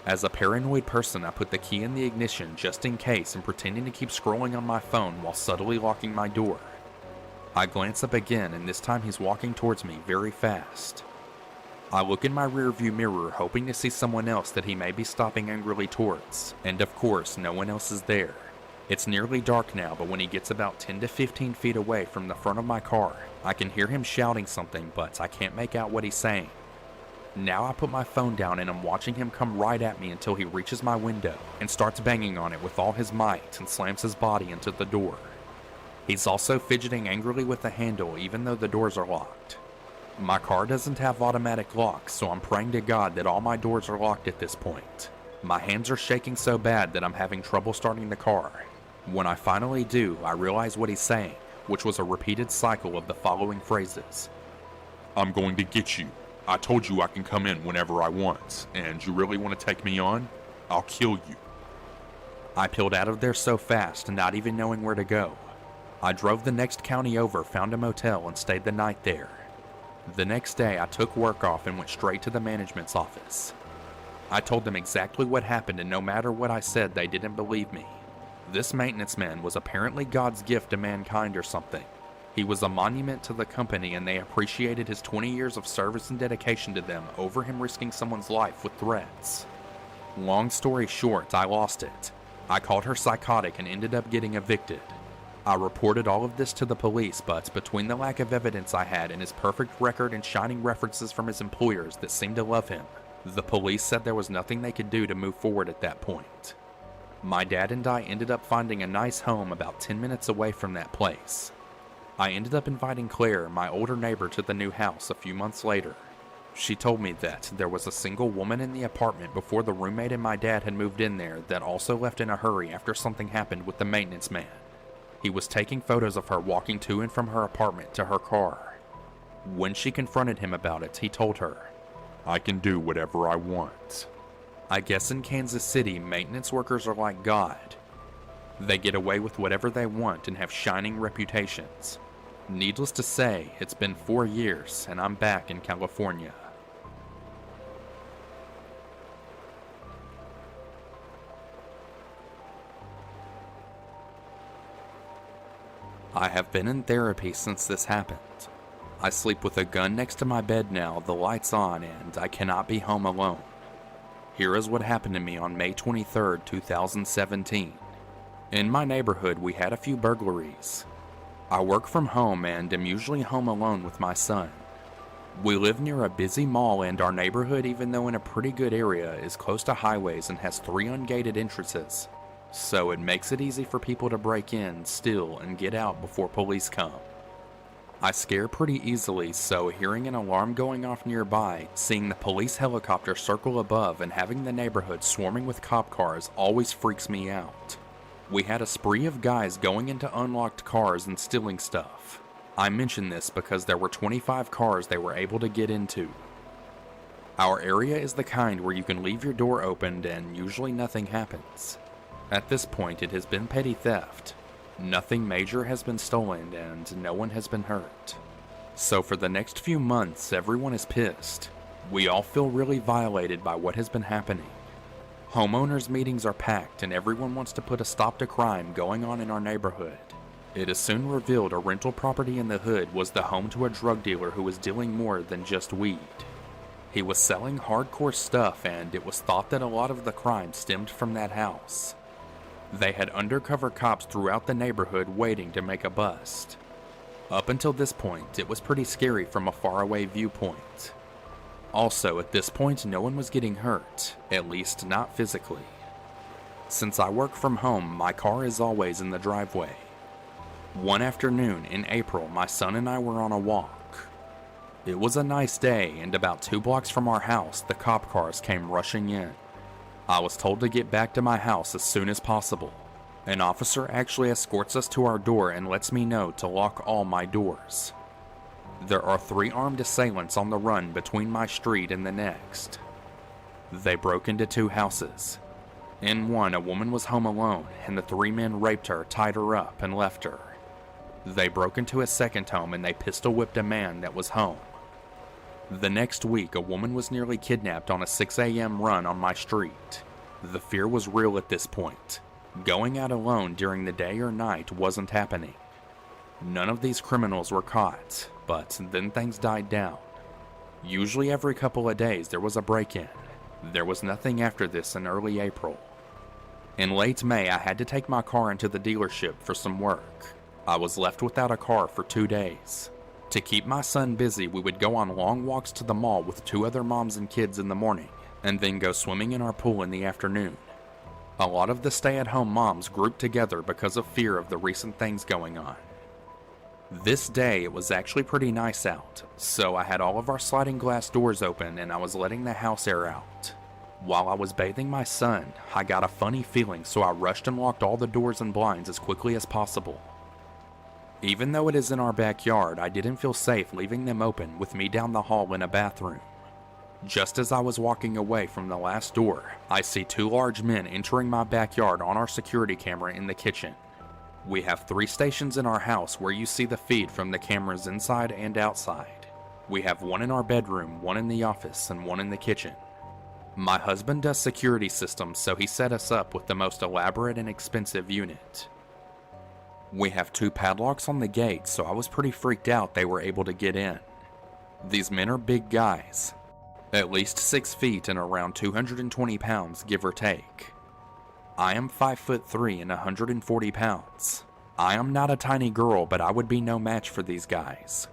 As a paranoid person, I put the key in the ignition just in case and pretending to keep scrolling on my phone while subtly locking my door. I glance up again and this time he's walking towards me very fast. I look in my rearview mirror hoping to see someone else that he may be stopping angrily towards, and of course no one else is there. It's nearly dark now, but when he gets about 10 to 15 feet away from the front of my car, I can hear him shouting something, but I can't make out what he's saying. Now I put my phone down and I'm watching him come right at me until he reaches my window and starts banging on it with all his might and slams his body into the door. He's also fidgeting angrily with the handle even though the doors are locked. My car doesn't have automatic locks, so I'm praying to God that all my doors are locked at this point. My hands are shaking so bad that I'm having trouble starting the car. When I finally do, I realize what he's saying, which was a repeated cycle of the following phrases. "I'm going to get you. I told you I can come in whenever I want, and you really want to take me on? I'll kill you." I peeled out of there so fast, not even knowing where to go. I drove the next county over, found a motel, and stayed the night there. The next day, I took work off and went straight to the management's office. I told them exactly what happened, and no matter what I said, they didn't believe me. This maintenance man was apparently God's gift to mankind or something. He was a monument to the company, and they appreciated his 20 years of service and dedication to them over him risking someone's life with threats. Long story short, I lost it. I called her psychotic and ended up getting evicted. I reported all of this to the police, but between the lack of evidence I had and his perfect record and shining references from his employers that seemed to love him, the police said there was nothing they could do to move forward at that point. My dad and I ended up finding a nice home about 10 minutes away from that place. I ended up inviting Claire, my older neighbor, to the new house a few months later. She told me that there was a single woman in the apartment before the roommate and my dad had moved in there that also left in a hurry after something happened with the maintenance man. He was taking photos of her walking to and from her apartment to her car. When she confronted him about it, he told her, "I can do whatever I want." I guess in Kansas City, maintenance workers are like God. They get away with whatever they want and have shining reputations. Needless to say, it's been 4 years and I'm back in California. I have been in therapy since this happened. I sleep with a gun next to my bed now, the lights on, and I cannot be home alone. Here is what happened to me on May 23rd, 2017. In my neighborhood, we had a few burglaries. I work from home and am usually home alone with my son. We live near a busy mall, and our neighborhood, even though in a pretty good area, is close to highways and has 3 ungated entrances. So it makes it easy for people to break in, steal, and get out before police come. I scare pretty easily, so hearing an alarm going off nearby, seeing the police helicopter circle above, and having the neighborhood swarming with cop cars always freaks me out. We had a spree of guys going into unlocked cars and stealing stuff. I mention this because there were 25 cars they were able to get into. Our area is the kind where you can leave your door opened and usually nothing happens. At this point, it has been petty theft. Nothing major has been stolen and no one has been hurt. So for the next few months, everyone is pissed. We all feel really violated by what has been happening. Homeowners meetings are packed and everyone wants to put a stop to crime going on in our neighborhood. It is soon revealed a rental property in the hood was the home to a drug dealer who was dealing more than just weed. He was selling hardcore stuff, and it was thought that a lot of the crime stemmed from that house. They had undercover cops throughout the neighborhood waiting to make a bust. Up until this point, it was pretty scary from a faraway viewpoint. Also, at this point, no one was getting hurt, at least not physically. Since I work from home, my car is always in the driveway. One afternoon in April, my son and I were on a walk. It was a nice day, and about 2 blocks from our house, the cop cars came rushing in. I was told to get back to my house as soon as possible. An officer actually escorts us to our door and lets me know to lock all my doors. There are 3 armed assailants on the run between my street and the next. They broke into 2 houses. In one, a woman was home alone, and the 3 men raped her, tied her up, and left her. They broke into a second home and they pistol whipped a man that was home. The next week, a woman was nearly kidnapped on a 6 a.m. run on my street. The fear was real at this point. Going out alone during the day or night wasn't happening. None of these criminals were caught, but then things died down. Usually every couple of days there was a break-in. There was nothing after this in early April. In late May, I had to take my car into the dealership for some work. I was left without a car for 2 days. To keep my son busy, we would go on long walks to the mall with 2 other moms and kids in the morning, and then go swimming in our pool in the afternoon. A lot of the stay-at-home moms grouped together because of fear of the recent things going on. This day, it was actually pretty nice out, so I had all of our sliding glass doors open and I was letting the house air out. While I was bathing my son, I got a funny feeling, so I rushed and locked all the doors and blinds as quickly as possible. Even though it is in our backyard, I didn't feel safe leaving them open with me down the hall in a bathroom. Just as I was walking away from the last door, I see 2 large men entering my backyard on our security camera in the kitchen. We have 3 stations in our house where you see the feed from the cameras inside and outside. We have 1 in our bedroom, 1 in the office, and 1 in the kitchen. My husband does security systems, so he set us up with the most elaborate and expensive unit. We have 2 padlocks on the gate, so I was pretty freaked out they were able to get in. These men are big guys, at least 6 feet and around 220 pounds, give or take. I am 5'3" and 140 pounds. I am not a tiny girl, but I would be no match for these guys.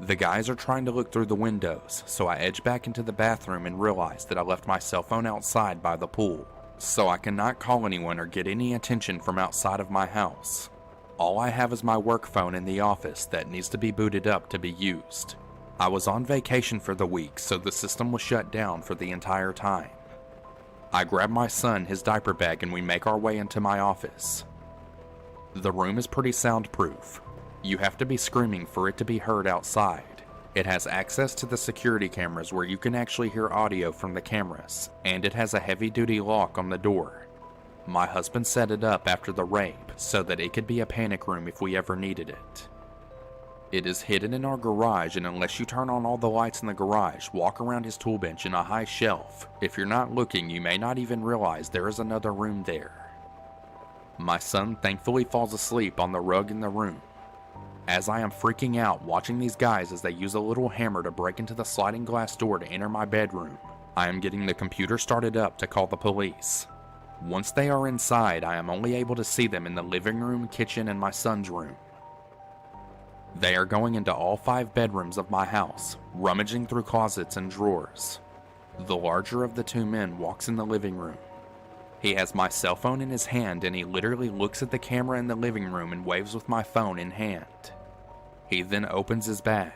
The guys are trying to look through the windows, so I edge back into the bathroom and realize that I left my cell phone outside by the pool, so I cannot call anyone or get any attention from outside of my house. All I have is my work phone in the office that needs to be booted up to be used. I was on vacation for the week, so the system was shut down for the entire time. I grab my son, his diaper bag, and we make our way into my office. The room is pretty soundproof. You have to be screaming for it to be heard outside. It has access to the security cameras where you can actually hear audio from the cameras, and it has a heavy-duty lock on the door. My husband set it up after the rape so that it could be a panic room if we ever needed it. It is hidden in our garage, and unless you turn on all the lights in the garage, walk around his tool bench in a high shelf, if you're not looking, you may not even realize there is another room there. My son thankfully falls asleep on the rug in the room. As I am freaking out watching these guys as they use a little hammer to break into the sliding glass door to enter my bedroom, I am getting the computer started up to call the police. Once they are inside, I am only able to see them in the living room, kitchen, and my son's room. They are going into all 5 bedrooms of my house, rummaging through closets and drawers. The larger of the 2 men walks in the living room. He has my cell phone in his hand and he literally looks at the camera in the living room and waves with my phone in hand. He then opens his bag.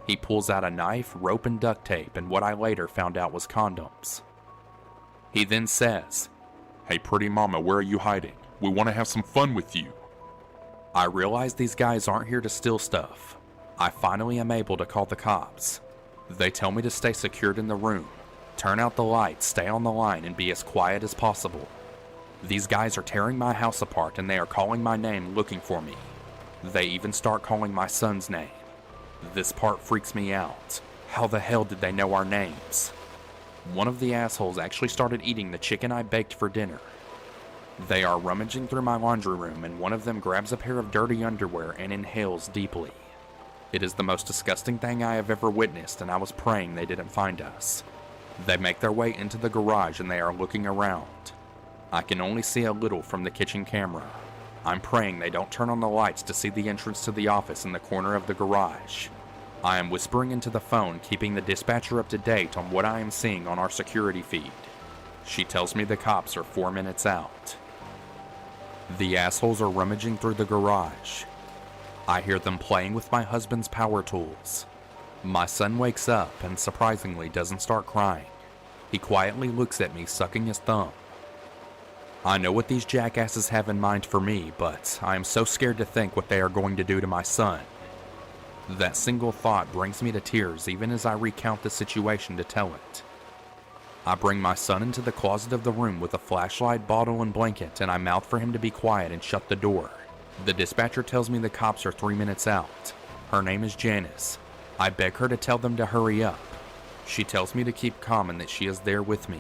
He pulls out a knife, rope, and duct tape, and what I later found out was condoms. He then says, "Hey pretty mama, where are you hiding? We want to have some fun with you." I realize these guys aren't here to steal stuff. I finally am able to call the cops. They tell me to stay secured in the room, turn out the lights, stay on the line, and be as quiet as possible. These guys are tearing my house apart and they are calling my name looking for me. They even start calling my son's name. This part freaks me out. How the hell did they know our names? One of the assholes actually started eating the chicken I baked for dinner. They are rummaging through my laundry room and one of them grabs a pair of dirty underwear and inhales deeply. It is the most disgusting thing I have ever witnessed, and I was praying they didn't find us. They make their way into the garage and they are looking around. I can only see a little from the kitchen camera. I'm praying they don't turn on the lights to see the entrance to the office in the corner of the garage. I am whispering into the phone, keeping the dispatcher up to date on what I am seeing on our security feed. She tells me the cops are 4 minutes out. The assholes are rummaging through the garage. I hear them playing with my husband's power tools. My son wakes up and surprisingly doesn't start crying. He quietly looks at me, sucking his thumb. I know what these jackasses have in mind for me, but I am so scared to think what they are going to do to my son. That single thought brings me to tears even as I recount the situation to tell it. I bring my son into the closet of the room with a flashlight, bottle, and blanket, and I mouth for him to be quiet and shut the door. The dispatcher tells me the cops are 3 minutes out. Her name is Janice. I beg her to tell them to hurry up. She tells me to keep calm and that she is there with me.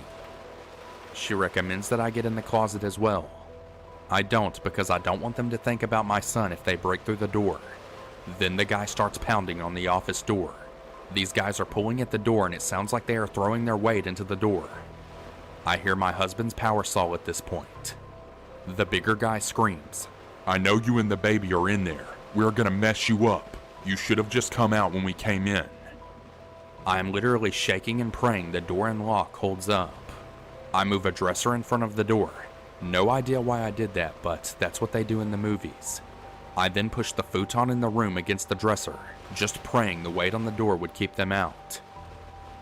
She recommends that I get in the closet as well. I don't because I don't want them to think about my son if they break through the door. Then the guy starts pounding on the office door. These guys are pulling at the door and it sounds like they are throwing their weight into the door. I hear my husband's power saw at this point. The bigger guy screams, I know you and the baby are in there. We're gonna mess you up. You should have just come out when we came in. I am literally shaking and praying the door and lock holds up. I move a dresser in front of the door. No idea why I did that, but that's what they do in the movies. I then push the futon in the room against the dresser, just praying the weight on the door would keep them out.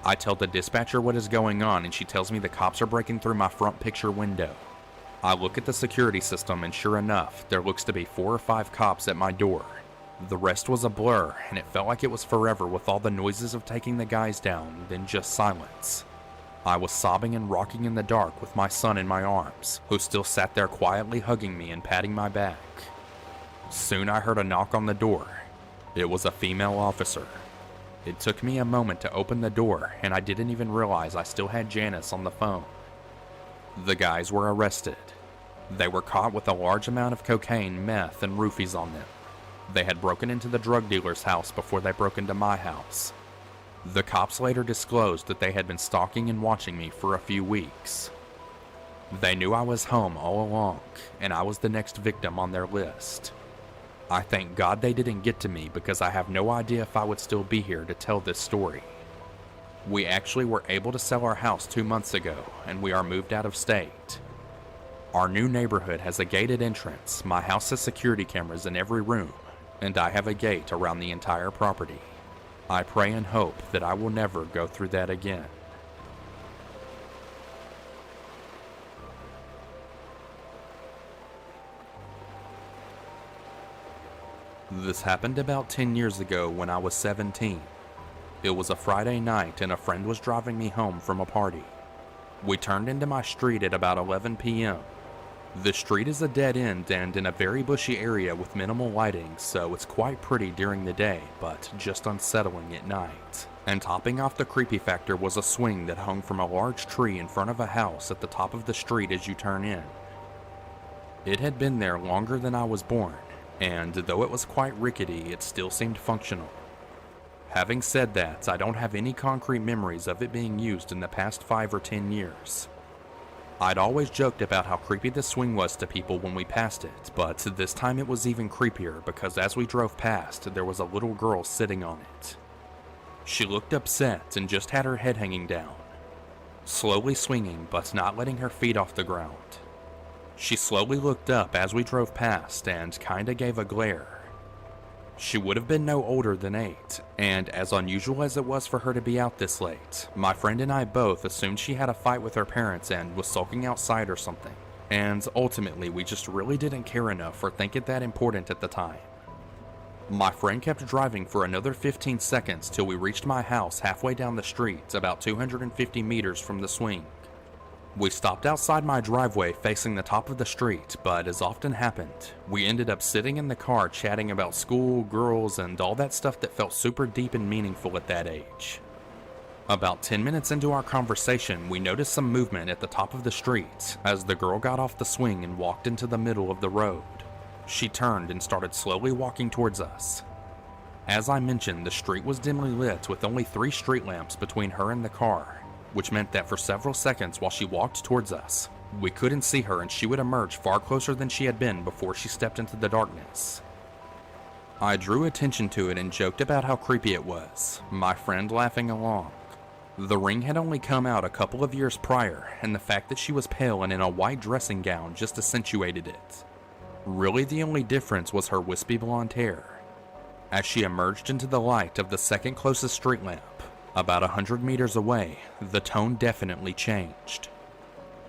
I tell the dispatcher what is going on and she tells me the cops are breaking through my front picture window. I look at the security system and sure enough, there looks to be 4 or 5 cops at my door. The rest was a blur and it felt like it was forever with all the noises of taking the guys down, then just silence. I was sobbing and rocking in the dark with my son in my arms, who still sat there quietly hugging me and patting my back. Soon I heard a knock on the door. It was a female officer. It took me a moment to open the door and I didn't even realize I still had Janice on the phone. The guys were arrested. They were caught with a large amount of cocaine, meth, and roofies on them. They had broken into the drug dealer's house before they broke into my house. The cops later disclosed that they had been stalking and watching me for a few weeks. They knew I was home all along, and I was the next victim on their list. I thank God they didn't get to me because I have no idea if I would still be here to tell this story. We actually were able to sell our house 2 months ago, and we are moved out of state. Our new neighborhood has a gated entrance, my house has security cameras in every room, and I have a gate around the entire property. I pray and hope that I will never go through that again. This happened about 10 years ago when I was 17. It was a Friday night and a friend was driving me home from a party. We turned into my street at about 11 p.m. The street is a dead end and in a very bushy area with minimal lighting, so it's quite pretty during the day, but just unsettling at night. And topping off the creepy factor was a swing that hung from a large tree in front of a house at the top of the street as you turn in. It had been there longer than I was born, and though it was quite rickety, it still seemed functional. Having said that, I don't have any concrete memories of it being used in the past 5 or 10 years. I'd always joked about how creepy the swing was to people when we passed it, but this time it was even creepier because as we drove past, there was a little girl sitting on it. She looked upset and just had her head hanging down, slowly swinging but not letting her feet off the ground. She slowly looked up as we drove past and kinda gave a glare. She would have been no older than 8, and as unusual as it was for her to be out this late, my friend and I both assumed she had a fight with her parents and was sulking outside or something, and ultimately we just really didn't care enough or think it that important at the time. My friend kept driving for another 15 seconds till we reached my house halfway down the street, about 250 meters from the swing. We stopped outside my driveway facing the top of the street, but as often happened, we ended up sitting in the car chatting about school, girls, and all that stuff that felt super deep and meaningful at that age. About 10 minutes into our conversation, we noticed some movement at the top of the street as the girl got off the swing and walked into the middle of the road. She turned and started slowly walking towards us. As I mentioned, the street was dimly lit with only 3 street lamps between her and the car, which meant that for several seconds while she walked towards us, we couldn't see her and she would emerge far closer than she had been before she stepped into the darkness. I drew attention to it and joked about how creepy it was, my friend laughing along. The ring had only come out a couple of years prior, and the fact that she was pale and in a white dressing gown just accentuated it. Really, the only difference was her wispy blonde hair. As she emerged into the light of the second closest street lamp, about 100 meters away, the tone definitely changed.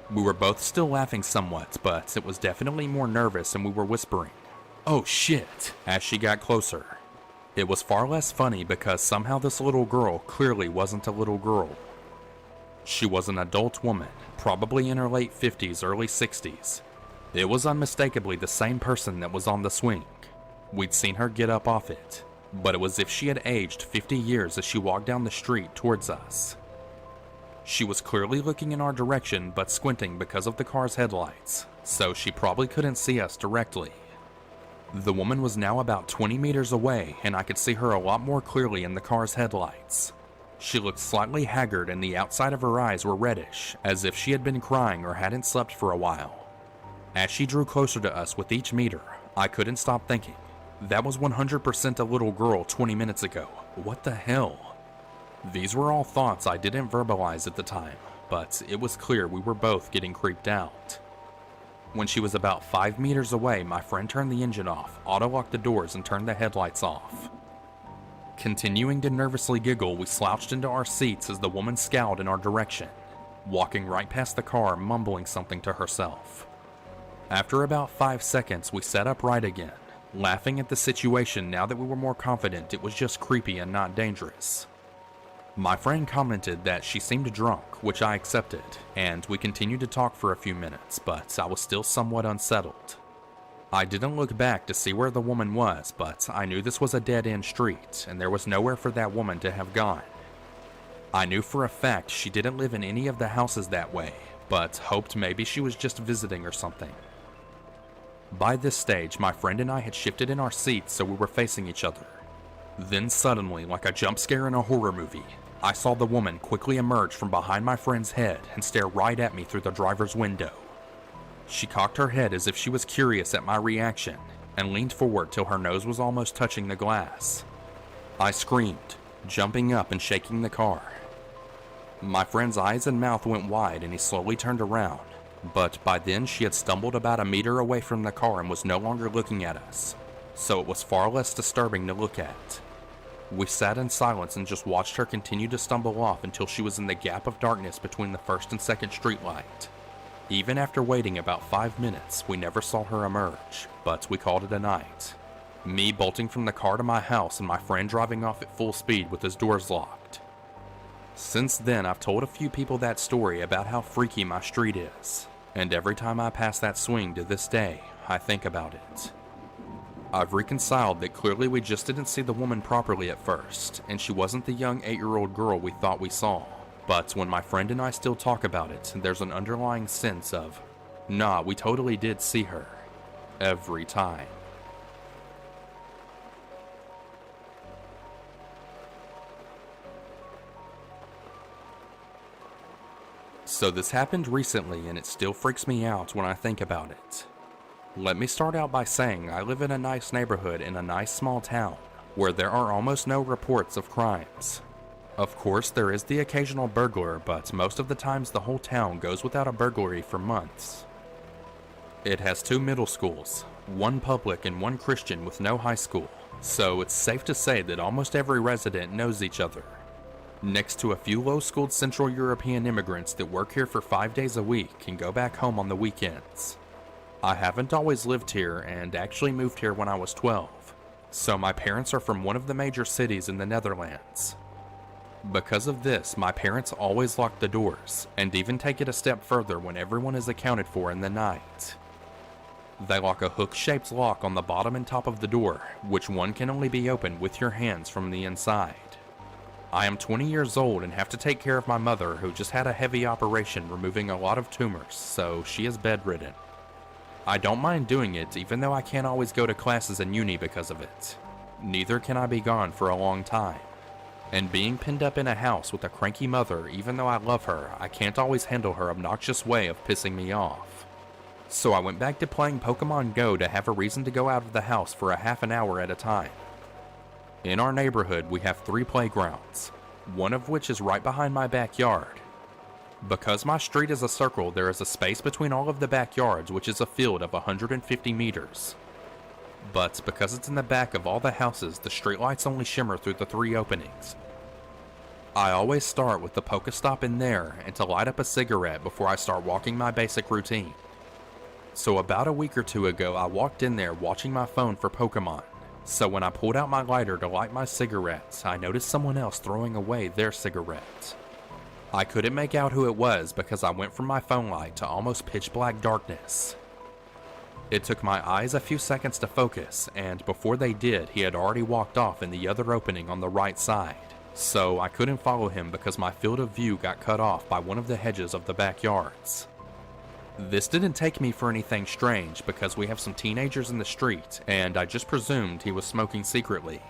We were both still laughing somewhat, but it was definitely more nervous and we were whispering, "Oh shit," as she got closer. It was far less funny because somehow this little girl clearly wasn't a little girl. She was an adult woman, probably in her late 50s, early 60s. It was unmistakably the same person that was on the swing. We'd seen her get up off it, but it was as if she had aged 50 years as she walked down the street towards us. She was clearly looking in our direction but squinting because of the car's headlights, so she probably couldn't see us directly. The woman was now about 20 meters away and I could see her a lot more clearly in the car's headlights. She looked slightly haggard and the outside of her eyes were reddish, as if she had been crying or hadn't slept for a while. As she drew closer to us with each meter, I couldn't stop thinking, that was 100% a little girl 20 minutes ago. What the hell? These were all thoughts I didn't verbalize at the time, but it was clear we were both getting creeped out. When she was about 5 meters away, my friend turned the engine off, auto-locked the doors, and turned the headlights off. Continuing to nervously giggle, we slouched into our seats as the woman scowled in our direction, walking right past the car, mumbling something to herself. After about 5 seconds, we sat upright again, laughing at the situation now that we were more confident it was just creepy and not dangerous. My friend commented that she seemed drunk, which I accepted, and we continued to talk for a few minutes, but I was still somewhat unsettled. I didn't look back to see where the woman was, but I knew this was a dead-end street, and there was nowhere for that woman to have gone. I knew for a fact she didn't live in any of the houses that way, but hoped maybe she was just visiting or something. By this stage, my friend and I had shifted in our seats so we were facing each other. Then suddenly, like a jump scare in a horror movie, I saw the woman quickly emerge from behind my friend's head and stare right at me through the driver's window. She cocked her head as if she was curious at my reaction and leaned forward till her nose was almost touching the glass. I screamed, jumping up and shaking the car. My friend's eyes and mouth went wide and he slowly turned around, but by then she had stumbled about a meter away from the car and was no longer looking at us, so it was far less disturbing to look at. We sat in silence and just watched her continue to stumble off until she was in the gap of darkness between the first and second streetlight. Even after waiting about 5 minutes, we never saw her emerge, but we called it a night. Me bolting from the car to my house and my friend driving off at full speed with his doors locked. Since then, I've told a few people that story about how freaky my street is, and every time I pass that swing to this day, I think about it. I've reconciled that clearly we just didn't see the woman properly at first, and she wasn't the young 8-year-old girl we thought we saw. But when my friend and I still talk about it, there's an underlying sense of, nah, we totally did see her. Every time. So this happened recently and it still freaks me out when I think about it. Let me start out by saying I live in a nice neighborhood in a nice small town where there are almost no reports of crimes. Of course, there is the occasional burglar, but most of the times the whole town goes without a burglary for months. It has 2 middle schools, 1 public and 1 Christian with no high school, so it's safe to say that almost every resident knows each other. Next to a few low-schooled Central European immigrants that work here for 5 days a week and go back home on the weekends. I haven't always lived here and actually moved here when I was 12, so my parents are from one of the major cities in the Netherlands. Because of this, my parents always lock the doors, and even take it a step further when everyone is accounted for in the night. They lock a hook-shaped lock on the bottom and top of the door, which one can only be opened with your hands from the inside. I am 20 years old and have to take care of my mother, who just had a heavy operation removing a lot of tumors, so she is bedridden. I don't mind doing it, even though I can't always go to classes in uni because of it. Neither can I be gone for a long time. And being pinned up in a house with a cranky mother, even though I love her, I can't always handle her obnoxious way of pissing me off. So I went back to playing Pokemon Go to have a reason to go out of the house for a half an hour at a time. In our neighborhood, we have 3 playgrounds, one of which is right behind my backyard. Because my street is a circle, there is a space between all of the backyards, which is a field of 150 meters. But because it's in the back of all the houses, the streetlights only shimmer through the 3 openings. I always start with the Pokestop in there and to light up a cigarette before I start walking my basic routine. So about a week or 2 ago, I walked in there watching my phone for Pokemon. So when I pulled out my lighter to light my cigarettes, I noticed someone else throwing away their cigarette. I couldn't make out who it was because I went from my phone light to almost pitch black darkness. It took my eyes a few seconds to focus, and before they did, he had already walked off in the other opening on the right side. So I couldn't follow him because my field of view got cut off by one of the hedges of the backyards. This didn't take me for anything strange because we have some teenagers in the street, and I just presumed he was smoking secretly.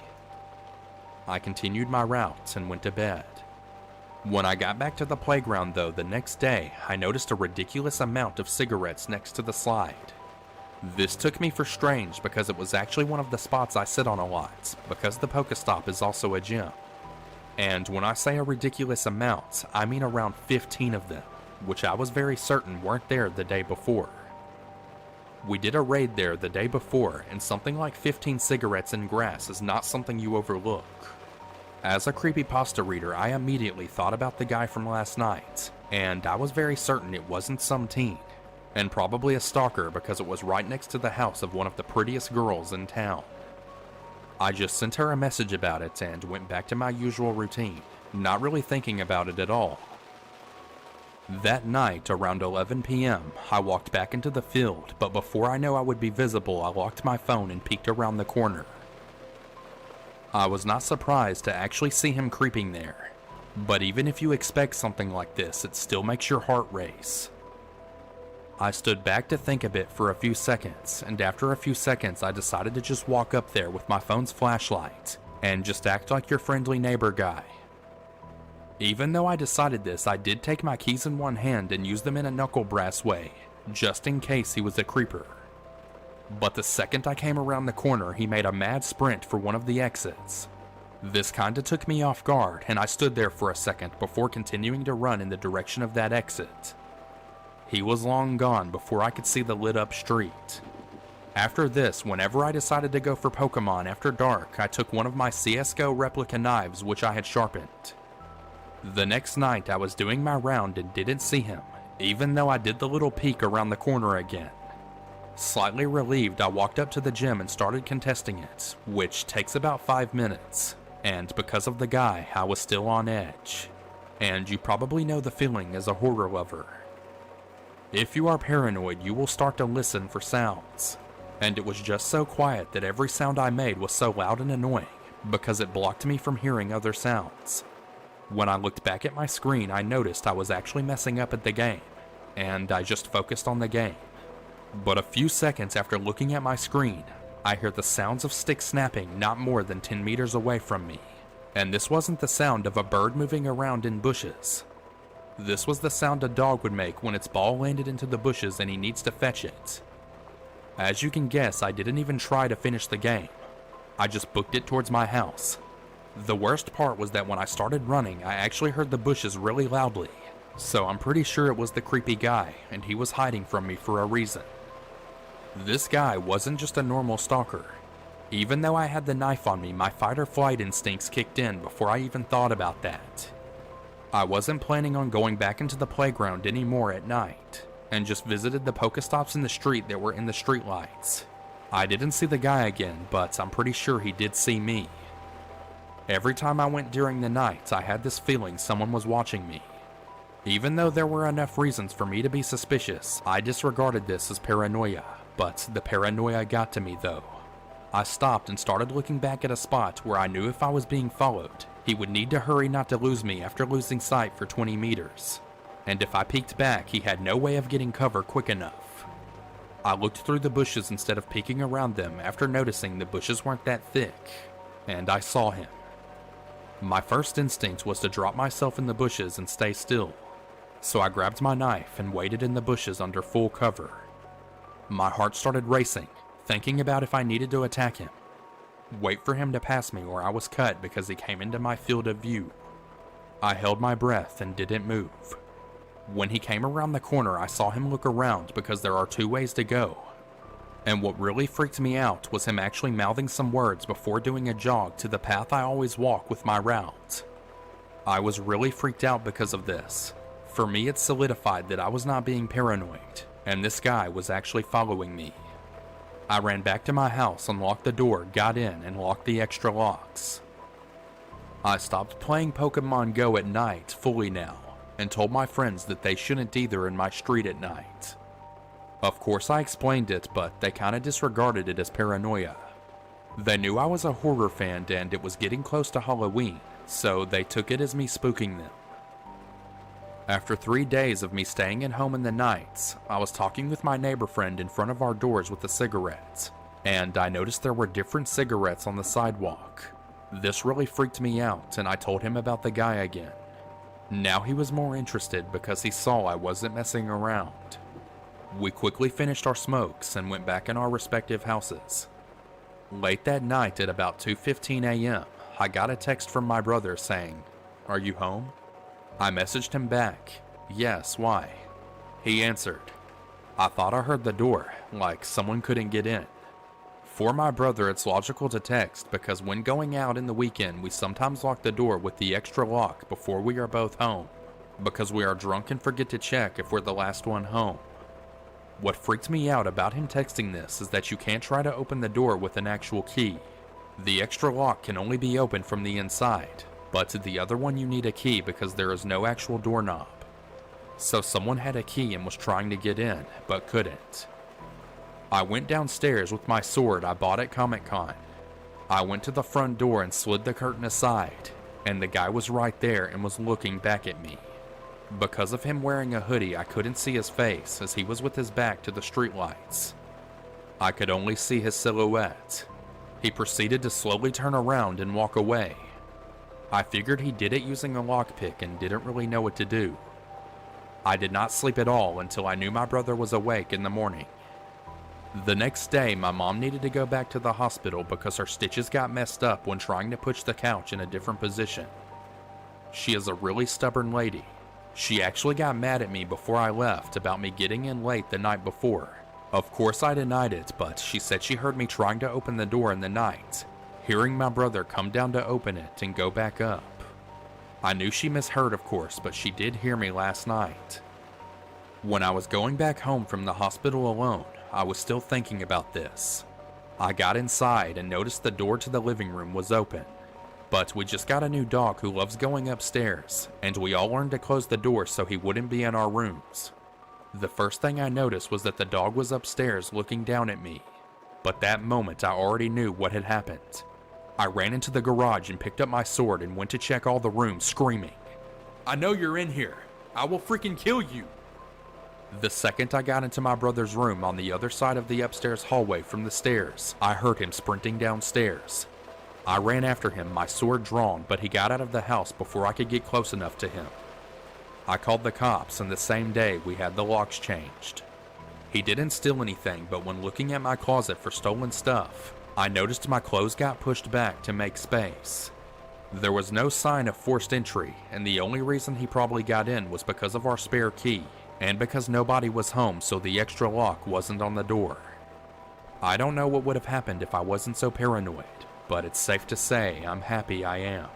I continued my route and went to bed. When I got back to the playground though the next day, I noticed a ridiculous amount of cigarettes next to the slide. This took me for strange because it was actually one of the spots I sit on a lot, because the Pokestop is also a gym. And when I say a ridiculous amount, I mean around 15 of them, which I was very certain weren't there the day before. We did a raid there the day before, and something like 15 cigarettes in grass is not something you overlook. As a creepypasta reader, I immediately thought about the guy from last night, and I was very certain it wasn't some teen, and probably a stalker because it was right next to the house of one of the prettiest girls in town. I just sent her a message about it and went back to my usual routine, not really thinking about it at all. That night, around 11 p.m., I walked back into the field, but before I know I would be visible, I locked my phone and peeked around the corner. I was not surprised to actually see him creeping there, but even if you expect something like this, it still makes your heart race. I stood back to think a bit for a few seconds, and after a few seconds I decided to just walk up there with my phone's flashlight, and just act like your friendly neighbor guy. Even though I decided this, I did take my keys in one hand and use them in a knuckle brass way, just in case he was a creeper. But the second I came around the corner, he made a mad sprint for one of the exits. This kinda took me off guard, and I stood there for a second before continuing to run in the direction of that exit. He was long gone before I could see the lit up street. After this, whenever I decided to go for Pokemon after dark, I took one of my CSGO replica knives which I had sharpened. The next night I was doing my round and didn't see him, even though I did the little peek around the corner again. Slightly relieved, I walked up to the gym and started contesting it, which takes about 5 minutes, and because of the guy, I was still on edge. And you probably know the feeling as a horror lover. If you are paranoid, you will start to listen for sounds, and it was just so quiet that every sound I made was so loud and annoying, because it blocked me from hearing other sounds. When I looked back at my screen, I noticed I was actually messing up at the game, and I just focused on the game. But a few seconds after looking at my screen, I heard the sounds of sticks snapping not more than 10 meters away from me, and this wasn't the sound of a bird moving around in bushes. This was the sound a dog would make when its ball landed into the bushes and he needs to fetch it. As you can guess, I didn't even try to finish the game. I just booked it towards my house. The worst part was that when I started running, I actually heard the bushes really loudly, so I'm pretty sure it was the creepy guy, and he was hiding from me for a reason. This guy wasn't just a normal stalker. Even though I had the knife on me, my fight-or-flight instincts kicked in before I even thought about that. I wasn't planning on going back into the playground anymore at night, and just visited the Pokestops in the street that were in the streetlights. I didn't see the guy again, but I'm pretty sure he did see me. Every time I went during the night, I had this feeling someone was watching me. Even though there were enough reasons for me to be suspicious, I disregarded this as paranoia, but the paranoia got to me though. I stopped and started looking back at a spot where I knew if I was being followed, he would need to hurry not to lose me after losing sight for 20 meters. And if I peeked back, he had no way of getting cover quick enough. I looked through the bushes instead of peeking around them after noticing the bushes weren't that thick, and I saw him. My first instinct was to drop myself in the bushes and stay still. So I grabbed my knife and waited in the bushes under full cover. My heart started racing, thinking about if I needed to attack him. Wait for him to pass me or I was cut because he came into my field of view. I held my breath and didn't move. When he came around the corner, I saw him look around because there are 2 ways to go. And what really freaked me out was him actually mouthing some words before doing a jog to the path I always walk with my route. I was really freaked out because of this. For me, it solidified that I was not being paranoid, and this guy was actually following me. I ran back to my house, unlocked the door, got in, and locked the extra locks. I stopped playing Pokemon Go at night fully now, and told my friends that they shouldn't either in my street at night. Of course I explained it, but they kinda disregarded it as paranoia. They knew I was a horror fan and it was getting close to Halloween, so they took it as me spooking them. After 3 days of me staying at home in the nights, I was talking with my neighbor friend in front of our doors with a cigarette, and I noticed there were different cigarettes on the sidewalk. This really freaked me out, and I told him about the guy again. Now he was more interested because he saw I wasn't messing around. We quickly finished our smokes and went back in our respective houses. Late that night at about 2:15 a.m., I got a text from my brother saying, "Are you home?" I messaged him back, "Yes, why?" He answered, "I thought I heard the door, like someone couldn't get in." For my brother, it's logical to text because when going out in the weekend, we sometimes lock the door with the extra lock before we are both home, because we are drunk and forget to check if we're the last one home. What freaked me out about him texting this is that you can't try to open the door with an actual key. The extra lock can only be opened from the inside, but the other one you need a key because there is no actual doorknob. So someone had a key and was trying to get in, but couldn't. I went downstairs with my sword I bought at Comic-Con. I went to the front door and slid the curtain aside, and the guy was right there and was looking back at me. Because of him wearing a hoodie, I couldn't see his face as he was with his back to the streetlights. I could only see his silhouette. He proceeded to slowly turn around and walk away. I figured he did it using a lockpick and didn't really know what to do. I did not sleep at all until I knew my brother was awake in the morning. The next day, my mom needed to go back to the hospital because her stitches got messed up when trying to push the couch in a different position. She is a really stubborn lady. She actually got mad at me before I left about me getting in late the night before. Of course I denied it, but she said she heard me trying to open the door in the night, hearing my brother come down to open it and go back up. I knew she misheard, of course, but she did hear me last night. When I was going back home from the hospital alone, I was still thinking about this. I got inside and noticed the door to the living room was open. But we just got a new dog who loves going upstairs, and we all learned to close the door so he wouldn't be in our rooms. The first thing I noticed was that the dog was upstairs looking down at me. But that moment I already knew what had happened. I ran into the garage and picked up my sword and went to check all the rooms, screaming, "I know you're in here! I will freaking kill you!" The second I got into my brother's room on the other side of the upstairs hallway from the stairs, I heard him sprinting downstairs. I ran after him, my sword drawn, but he got out of the house before I could get close enough to him. I called the cops, and the same day we had the locks changed. He didn't steal anything, but when looking at my closet for stolen stuff, I noticed my clothes got pushed back to make space. There was no sign of forced entry, and the only reason he probably got in was because of our spare key, and because nobody was home, so the extra lock wasn't on the door. I don't know what would have happened if I wasn't so paranoid, but it's safe to say I'm happy I am.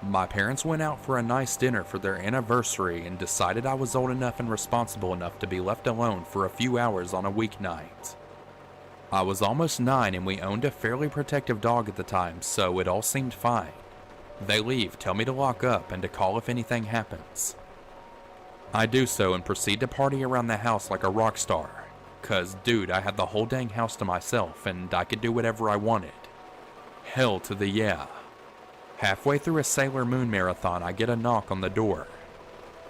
My parents went out for a nice dinner for their anniversary and decided I was old enough and responsible enough to be left alone for a few hours on a weeknight. I was almost 9 and we owned a fairly protective dog at the time, so it all seemed fine. They leave, tell me to lock up and to call if anything happens. I do so and proceed to party around the house like a rock star. 'Cause dude, I had the whole dang house to myself and I could do whatever I wanted. Hell to the yeah. Halfway through a Sailor Moon marathon, I get a knock on the door.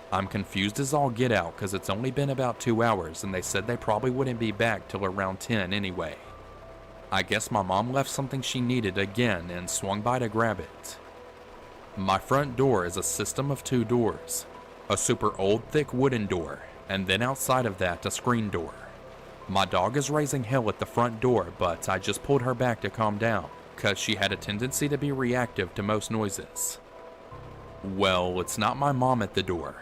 I'm confused as all get out because it's only been about 2 hours and they said they probably wouldn't be back till around 10 anyway. I guess my mom left something she needed again and swung by to grab it. My front door is a system of 2 doors. A super old thick wooden door, and then outside of that a screen door. My dog is raising hell at the front door, but I just pulled her back to calm down, cause she had a tendency to be reactive to most noises. Well, it's not my mom at the door.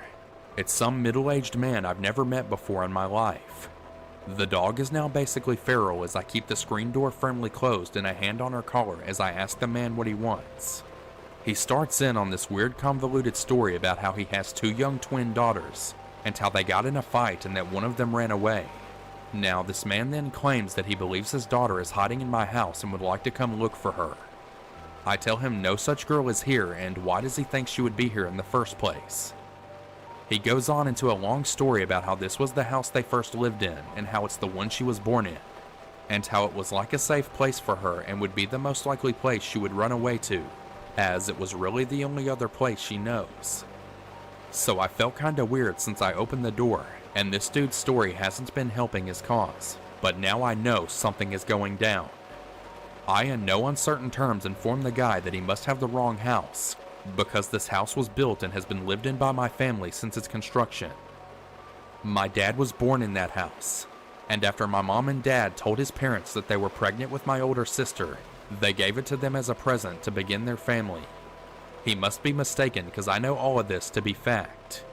It's some middle-aged man I've never met before in my life. The dog is now basically feral as I keep the screen door firmly closed and a hand on her collar as I ask the man what he wants. He starts in on this weird convoluted story about how he has 2 young twin daughters, and how they got in a fight and that one of them ran away. Now, this man then claims that he believes his daughter is hiding in my house and would like to come look for her. I tell him no such girl is here, and why does he think she would be here in the first place? He goes on into a long story about how this was the house they first lived in, and how it's the one she was born in, and how it was like a safe place for her and would be the most likely place she would run away to, as it was really the only other place she knows. So I felt kinda weird since I opened the door, and this dude's story hasn't been helping his cause, but now I know something is going down. I in no uncertain terms informed the guy that he must have the wrong house, because this house was built and has been lived in by my family since its construction. My dad was born in that house, and after my mom and dad told his parents that they were pregnant with my older sister, they gave it to them as a present to begin their family. He must be mistaken because I know all of this to be fact.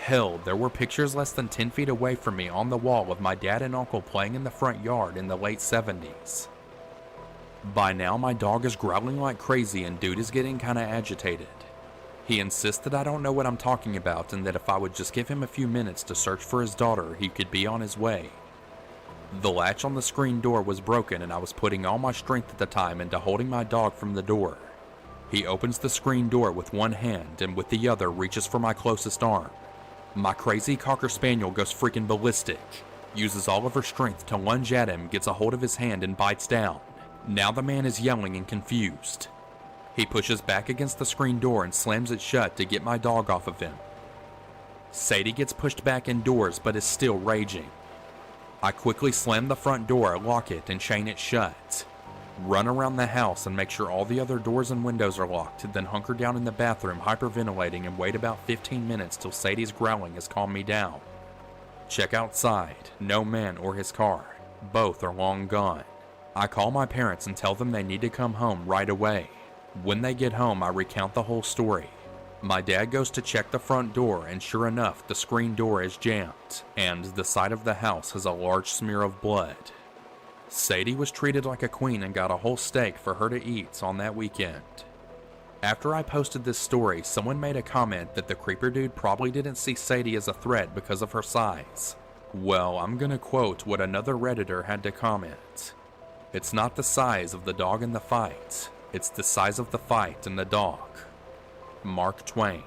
Hell, there were pictures less than 10 feet away from me on the wall of my dad and uncle playing in the front yard in the late 70s. By now my dog is growling like crazy and dude is getting kinda agitated. He insists that I don't know what I'm talking about and that if I would just give him a few minutes to search for his daughter, he could be on his way. The latch on the screen door was broken and I was putting all my strength at the time into holding my dog from the door. He opens the screen door with one hand and with the other reaches for my closest arm. My crazy Cocker Spaniel goes freaking ballistic, uses all of her strength to lunge at him, gets a hold of his hand and bites down. Now the man is yelling and confused. He pushes back against the screen door and slams it shut to get my dog off of him. Sadie gets pushed back indoors but is still raging. I quickly slam the front door, lock it, and chain it shut. Run around the house and make sure all the other doors and windows are locked, then hunker down in the bathroom hyperventilating and wait about 15 minutes till Sadie's growling has calmed me down. Check outside, no man or his car. Both are long gone. I call my parents and tell them they need to come home right away. When they get home, I recount the whole story. My dad goes to check the front door and sure enough, the screen door is jammed, and the side of the house has a large smear of blood. Sadie was treated like a queen and got a whole steak for her to eat on that weekend. After I posted this story, someone made a comment that the creeper dude probably didn't see Sadie as a threat because of her size. Well, I'm gonna quote what another Redditor had to comment. It's not the size of the dog in the fight, it's the size of the fight and the dog. Mark Twain.